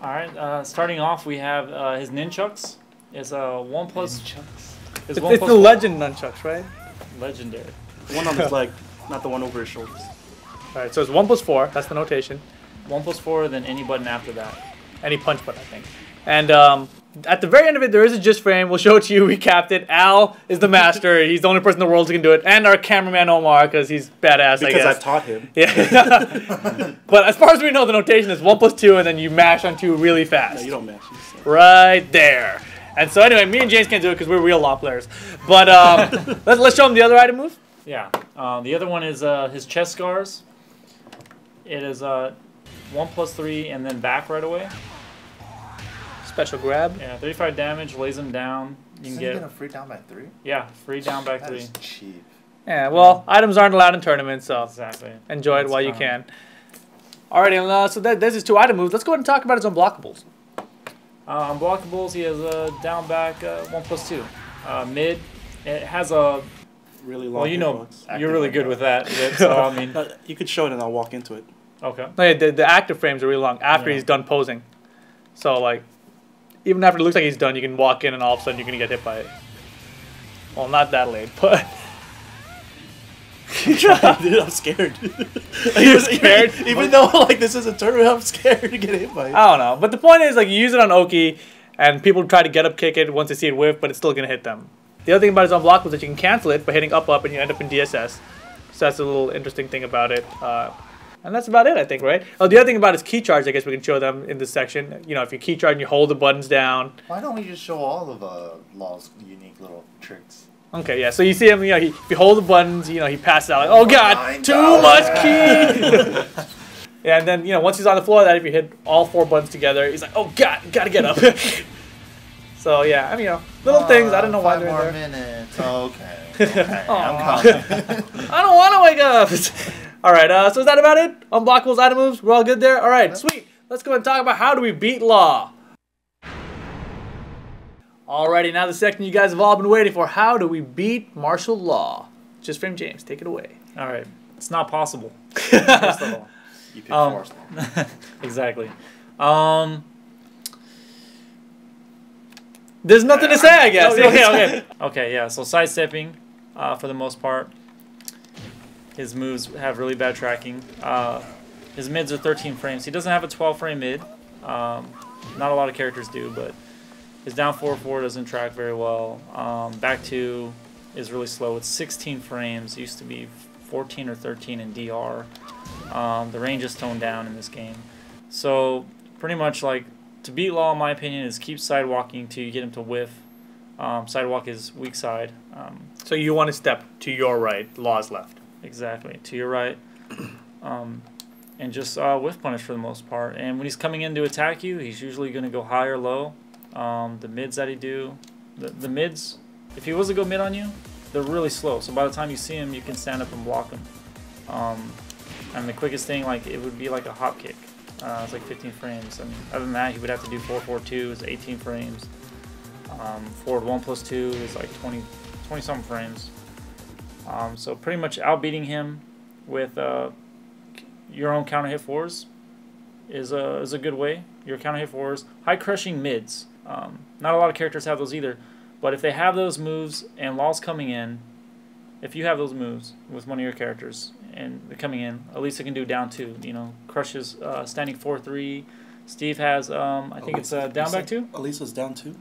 Alright, starting off, we have his nunchucks. It's a 1 plus. It's the legend nunchucks, right? Legendary. One on his leg, not the one over his shoulders. Alright, so it's 1 plus 4. That's the notation. 1 plus 4, then any button after that. Any punch button, I think. And at the very end of it, there is a JustFrame. We'll show it to you. We capped it. Al is the master. He's the only person in the world who can do it. And our cameraman, Omar, because he's badass, I guess. Because I've taught him. Yeah. But as far as we know, the notation is 1 plus 2, and then you mash on 2 really fast. No, you don't mash. Right there. And so anyway, me and James can't do it because we're real law players. But let's show him the other item move. Yeah. The other one is his chest scars. It is 1 plus 3 and then back right away. Special grab. Yeah, 35 damage, lays him down. You can get a free down by 3? Yeah, free down back 3. That is cheap. Yeah, well, items aren't allowed in tournaments, so Exactly. enjoy it That's while you fine. can. Alrighty, so there's his 2 item moves. Let's go ahead and talk about his unblockables. Unblockables, he has a down back 1 plus 2. Mid, it has a. Really long. Well, you know, hitbox. you're really good with that. So, I mean. You could show it and I'll walk into it. Okay. No, yeah, the active frames are really long after Yeah. he's done posing. So, like, even after it looks like he's done, you can walk in and all of a sudden you're going to get hit by it. Well, not that late, but... Dude, I'm scared. You're scared? Even though like this is a tournament, I'm scared to get hit by it. I don't know. But the point is, like, you use it on Oki, and people try to get up kick it once they see it whiff, but it's still going to hit them. The other thing about his unblockable is that you can cancel it by hitting up, and you end up in DSS. So that's a little interesting thing about it. And that's about it, I think, right? Oh, the other thing about his key charge, I guess we can show them in this section. You know, if you key charge and you hold the buttons down. Why don't we just show all of Law's unique little tricks? Okay, yeah. So you see him, you know, if you hold the buttons, you know, he passes out like, oh god, too much key. Yeah, and then, you know, once he's on the floor, that if you hit all 4 buttons together, he's like, oh god, gotta get up. So yeah, I mean, you know, little things. I don't know why they're 5 more there. minutes. Okay. I'm Aw. coming. I don't want to wake up. All right, so is that about it? Unblockables, item moves, we're all good there? All right, sweet. Let's go and talk about how do we beat Law. Alrighty, now the section you guys have all been waiting for. How do we beat martial law? JustFrame James, take it away. All right. It's not possible. First of all. You pick force law. Exactly. There's nothing to say, I guess. Okay. Okay, yeah. So sidestepping, for the most part, his moves have really bad tracking. His mids are 13 frames. He doesn't have a 12 frame mid. Not a lot of characters do, but his down 4-4 doesn't track very well. Back 2 is really slow. It's 16 frames. It used to be 14 or 13 in DR. The range is toned down in this game. So pretty much like to beat Law, in my opinion, is keep sidewalking till you get him to whiff. Sidewalk is weak side. So you want to step to your right, Law's left. Exactly, to your right. And just whiff punish for the most part. And when he's coming in to attack you, he's usually going to go high or low. The mids that he do, the mids, if he was to go mid on you, they're really slow. So by the time you see him, you can stand up and block him. And the quickest thing, like, it would be like a hop kick. It's like 15 frames. I mean, other than that, he would have to do 4-4-2 is 18 frames. Forward 1+2 is like 20 something frames. So pretty much outbeating him with your own counter hit fours is a good way. Your counter hit fours, high crushing mids. Not a lot of characters have those either, but if they have those moves and Law's coming in, if you have those moves with one of your characters and they're coming in, at least it can do down 2. You know, crushes standing 4-3. Steve has I think it's down back 2. Elisa's down 2.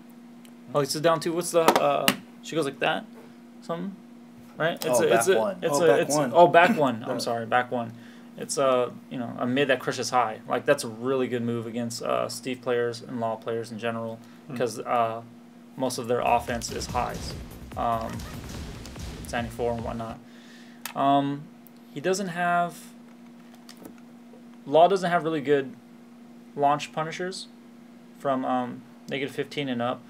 Elisa's down 2. What's the she goes like that, something, right? It's back 1. I'm sorry, back 1. It's you know, a mid that crushes high. Like that's a really good move against Steve players and Law players in general because most of their offense is highs, standing 4 and whatnot. He doesn't have Law doesn't have really good launch punishers from -15 and up.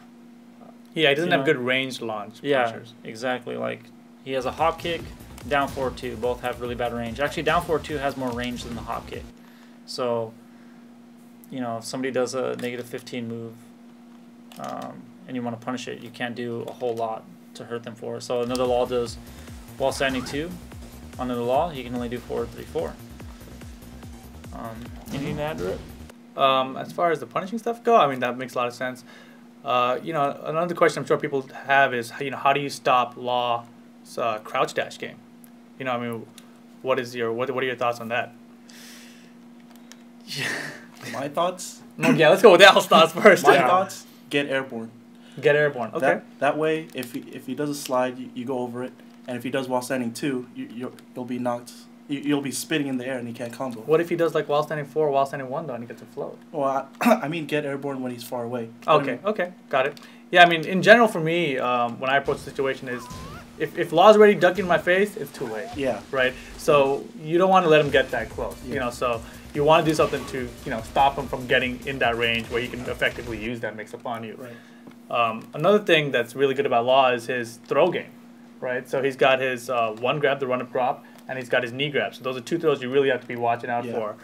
Yeah, he doesn't have good ranged launch punishers. Yeah, exactly. Like he has a hop kick. Down 4-2 both have really bad range. Actually, down 4-2 has more range than the hop kick. So, you know, if somebody does a -15 move and you want to punish it, you can't do a whole lot to hurt them for it. So another Law does wall standing 2, under the law, he can only do 4-3-4. Anything to add to it? As far as the punishing stuff go, I mean, that makes a lot of sense. You know, another question I'm sure people have is, you know, how do you stop Law's crouch dash game? You know, I mean, what are your thoughts on that? My thoughts? Yeah, let's go with Al's thoughts first. My thoughts? Get airborne. Get airborne. Okay. That way, if he does a slide, you go over it, and if he does while standing 2, you'll be knocked. You'll be spinning in the air and he can't combo. What if he does like while standing 4, while standing 1 though, and he gets to float? Well, I mean get airborne when he's far away. Okay, okay, got it. Yeah, I mean, in general for me, when I approach the situation is, if Law's already ducking in my face, it's too late. Yeah. Right? So you don't want to let him get that close. Yeah. You know, so you want to do something to, you know, stop him from getting in that range where he can effectively use that mix upon you. Right. Another thing that's really good about Law is his throw game. Right? So he's got his one grab, the run-up drop, and he's got his knee grab. So those are 2 throws you really have to be watching out for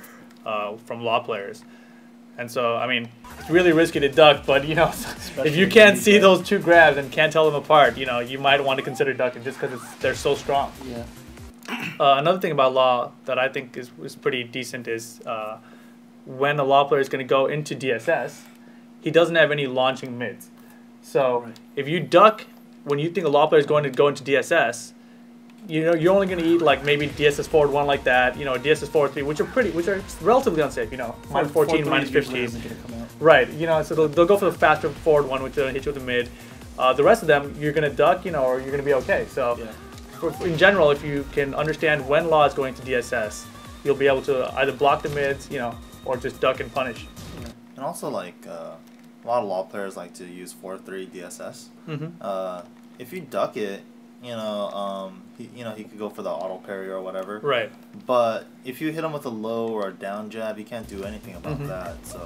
from Law players. And so, I mean, it's really risky to duck, but, you know, if you can't see those 2 grabs and can't tell them apart, you know, you might want to consider ducking just because they're so strong. Yeah. Another thing about Law that I think is pretty decent is when a Law player is going to go into DSS, he doesn't have any launching mids. So if you duck when you think a Law player is going to go into DSS, you know, you're only going to eat like maybe DSS forward 1 like that, you know, DSS forward 3, which are relatively unsafe, you know, minus 14, minus 15. Right, you know, so they'll go for the faster forward 1, which will hit you with the mid. The rest of them, you're going to duck, you know, or you're going to be okay. So in general, if you can understand when Law is going to DSS, you'll be able to either block the mids, you know, or just duck and punish. Yeah. And also, like, a lot of Law players like to use 4-3 DSS. If you duck it, you know, he could go for the auto parry or whatever. Right. But if you hit him with a low or a down jab, he can't do anything about that. So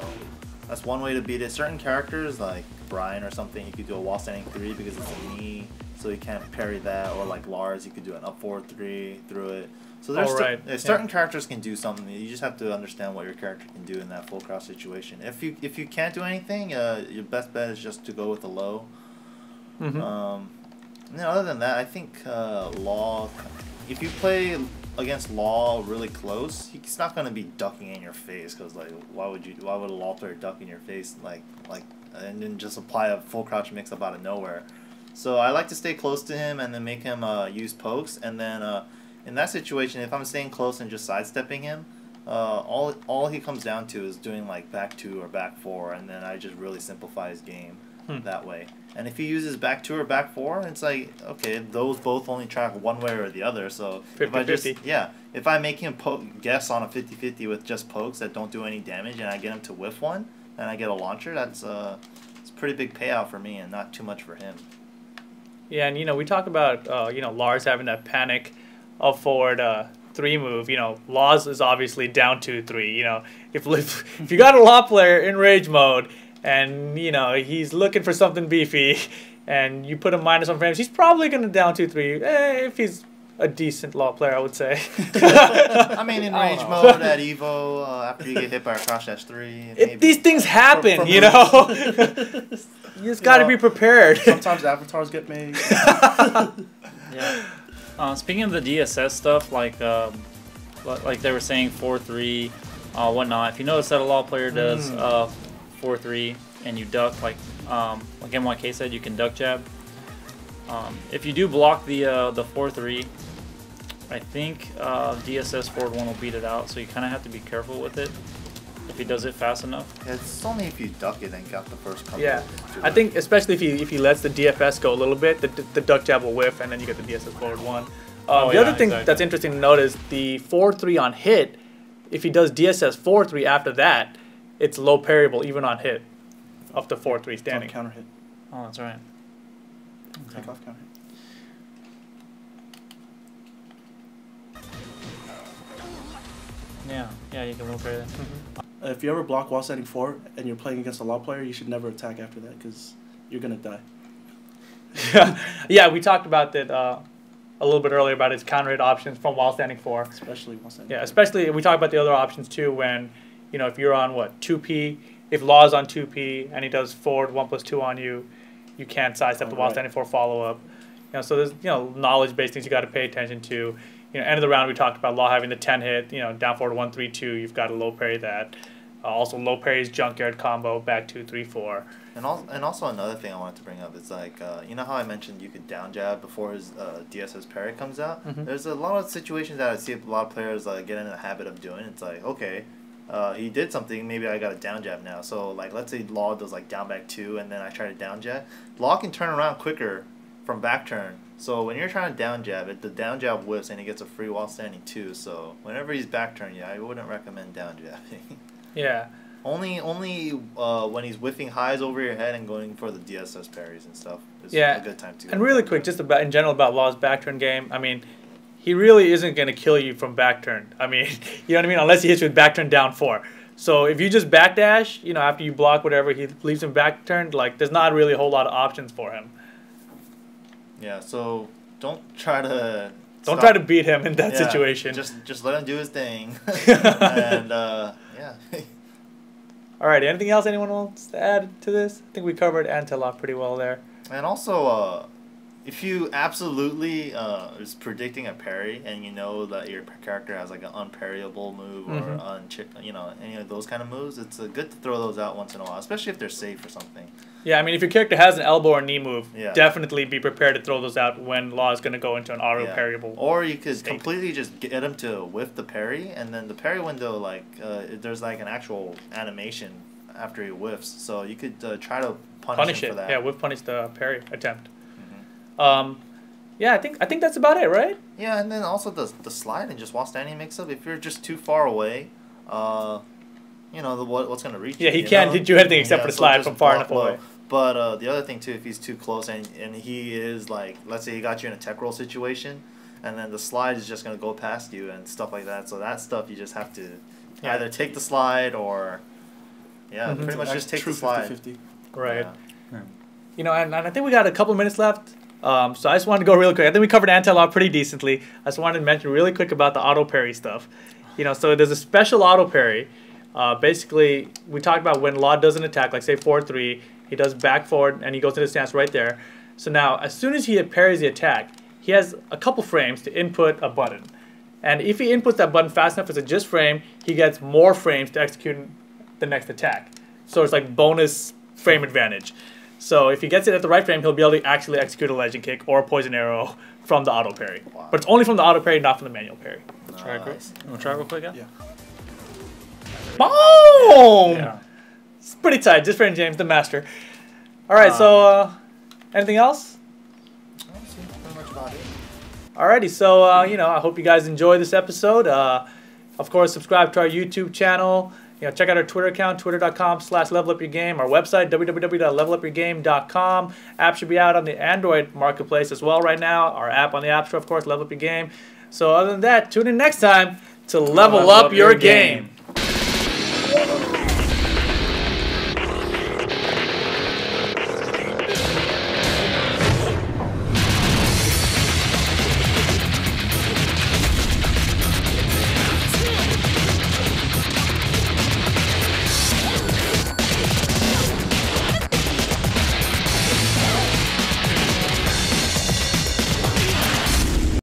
that's one way to beat it. Certain characters, like Brian or something, he could do a wall standing 3 because it's a knee, so he can't parry that. Or like Lars, he could do an up forward 3 through it. So there's certain characters can do something. You just have to understand what your character can do in that full crouch situation. If you can't do anything, your best bet is just to go with a low. You know, other than that, I think Law, if you play against Law really close, he's not gonna be ducking in your face, because like why would a Law player duck in your face and then just apply a full crouch mix up out of nowhere? So I like to stay close to him and then make him use pokes, and then in that situation, if I'm staying close and just sidestepping him, all he comes down to is doing like back 2 or back 4, and then I just really simplify his game that way. And if he uses back 2 or back 4, it's like, okay, those both only track one way or the other. So 50-50. If I make him guess on a 50-50 with just pokes that don't do any damage, and I get him to whiff one, and I get a launcher, that's it's a pretty big payout for me and not too much for him. Yeah, and you know, we talk about you know, Lars having that panic up forward 3 move. You know, Lars is obviously down 2-3. You know, if you got a Law player in rage mode, and, you know, he's looking for something beefy, and you put him -1 frames, he's probably going to down 2-3, if he's a decent Law player, I would say. I mean, in rage mode at Evo, after you get hit by a crouch dash 3. These things happen, you know? You just got to be prepared. Sometimes avatars get made. Speaking of the DSS stuff, like they were saying 4-3, whatnot, if you notice that a Law player does 4-3 and you duck, like MYK said, you can duck jab. If you do block the 4-3, I think DSS forward 1 will beat it out, so you kind of have to be careful with it if he does it fast enough. It's only if you duck it and got the first couple. Yeah, I think especially if he lets the DFS go a little bit, the duck jab will whiff, and then you get the DSS forward 1. The other thing that's interesting to note is the 4-3 on hit. If he does DSS 4-3 after that, it's low parryable even on hit, up to 4-3 standing. Counter hit. Oh, that's right. Take off counter hit. Yeah, you can low parry that. If you ever block while standing 4 and you're playing against a Law player, you should never attack after that because you're gonna die. Yeah, we talked about that a little bit earlier about his counter hit options from while standing 4. Especially while standing. Yeah, especially we talked about the other options too. When, you know, if you're on 2P, if Law's on 2P and he does forward 1+2 on you, you can't sidestep the while standing 4 follow up. You know, so there's, you know, knowledge based things you got to pay attention to. You end of the round we talked about Law having the 10 hit, down forward 1-3-2. You've got a low parry that. Also low parries junkyard combo back 2-3-4. And also another thing I wanted to bring up is like you know how I mentioned you could down jab before his DSS parry comes out. Mm-hmm. There's a lot of situations that I see a lot of players get in the habit of doing. It's like, okay, he did something, maybe I got a down jab now. So like let's say Law does like down back 2 and then I try to down jab. Law can turn around quicker from back turn. So when you're trying to down jab it, the down jab whiffs and he gets a free while standing too. So whenever he's back turn, I wouldn't recommend down jabbing. Yeah. Only when he's whiffing highs over your head and going for the DSS parries and stuff is Yeah. a good time to. And really quick, just about in general about Law's back turn game. I mean, he really isn't going to kill you from back turn. I mean, you know what I mean? Unless he hits you with back turn down 4. So if you just backdash, after you block whatever, he leaves him back turned. Like, there's not really a whole lot of options for him. Yeah. So don't try to. Don't try to beat him in that situation. Just let him do his thing. And yeah. All right. Anything else anyone wants to add to this? I think we covered anti-lock pretty well there. And also, if you absolutely is predicting a parry and you know that your character has like an unparryable move or any of those kind of moves, it's good to throw those out once in a while, especially if they're safe or something. Yeah, I mean, if your character has an elbow or knee move, Yeah. definitely be prepared to throw those out when Law is going to go into an auto parryable. Or you could state. completely just get him to whiff the parry, and then the parry window, there's like an actual animation after he whiffs, so you could try to punish him it. for that. Yeah, whiff punish the parry attempt. Yeah, I think that's about it, right? Yeah, and then also the slide and just while standing mix up. If you're just too far away, what's gonna reach you? Yeah, he can't hit you anything except for the so slide just from far block enough away. low. But the other thing too, if he's too close and he is like, let's say he got you in a tech roll situation, and then the slide is just gonna go past you and stuff like that. So that stuff you just have to either take the slide or pretty much just take the slide. 50-50. Right. Yeah. And I think we got a couple of minutes left. So I just wanted to go really quick. I think we covered anti-lock pretty decently. I just wanted to mention really quick about the auto parry stuff. So there's a special auto parry. Basically, we talked about when Law does an attack, like say 4-3, he does back forward and he goes into stance right there. So now, as soon as he parries the attack, he has a couple frames to input a button. And if he inputs that button fast enough as a JustFrame, he gets more frames to execute the next attack. So it's like bonus frame advantage. So if he gets it at the right frame, he'll be able to actually execute a legend kick or a poison arrow from the auto parry. Wow. But it's only from the auto parry, not from the manual parry. Try it, Chris. You want to try it real quick, Yeah. Boom! Yeah. It's pretty tight. Just for James, the master. All right, so anything else? That's pretty much about it. Alrighty, so I hope you guys enjoyed this episode. Of course, subscribe to our YouTube channel. Check out our Twitter account, twitter.com/levelupyourgame. Our website, www.levelupyourgame.com. App should be out on the Android marketplace as well right now. Our app on the App Store, of course, Level Up Your Game. So other than that, tune in next time to level up your game.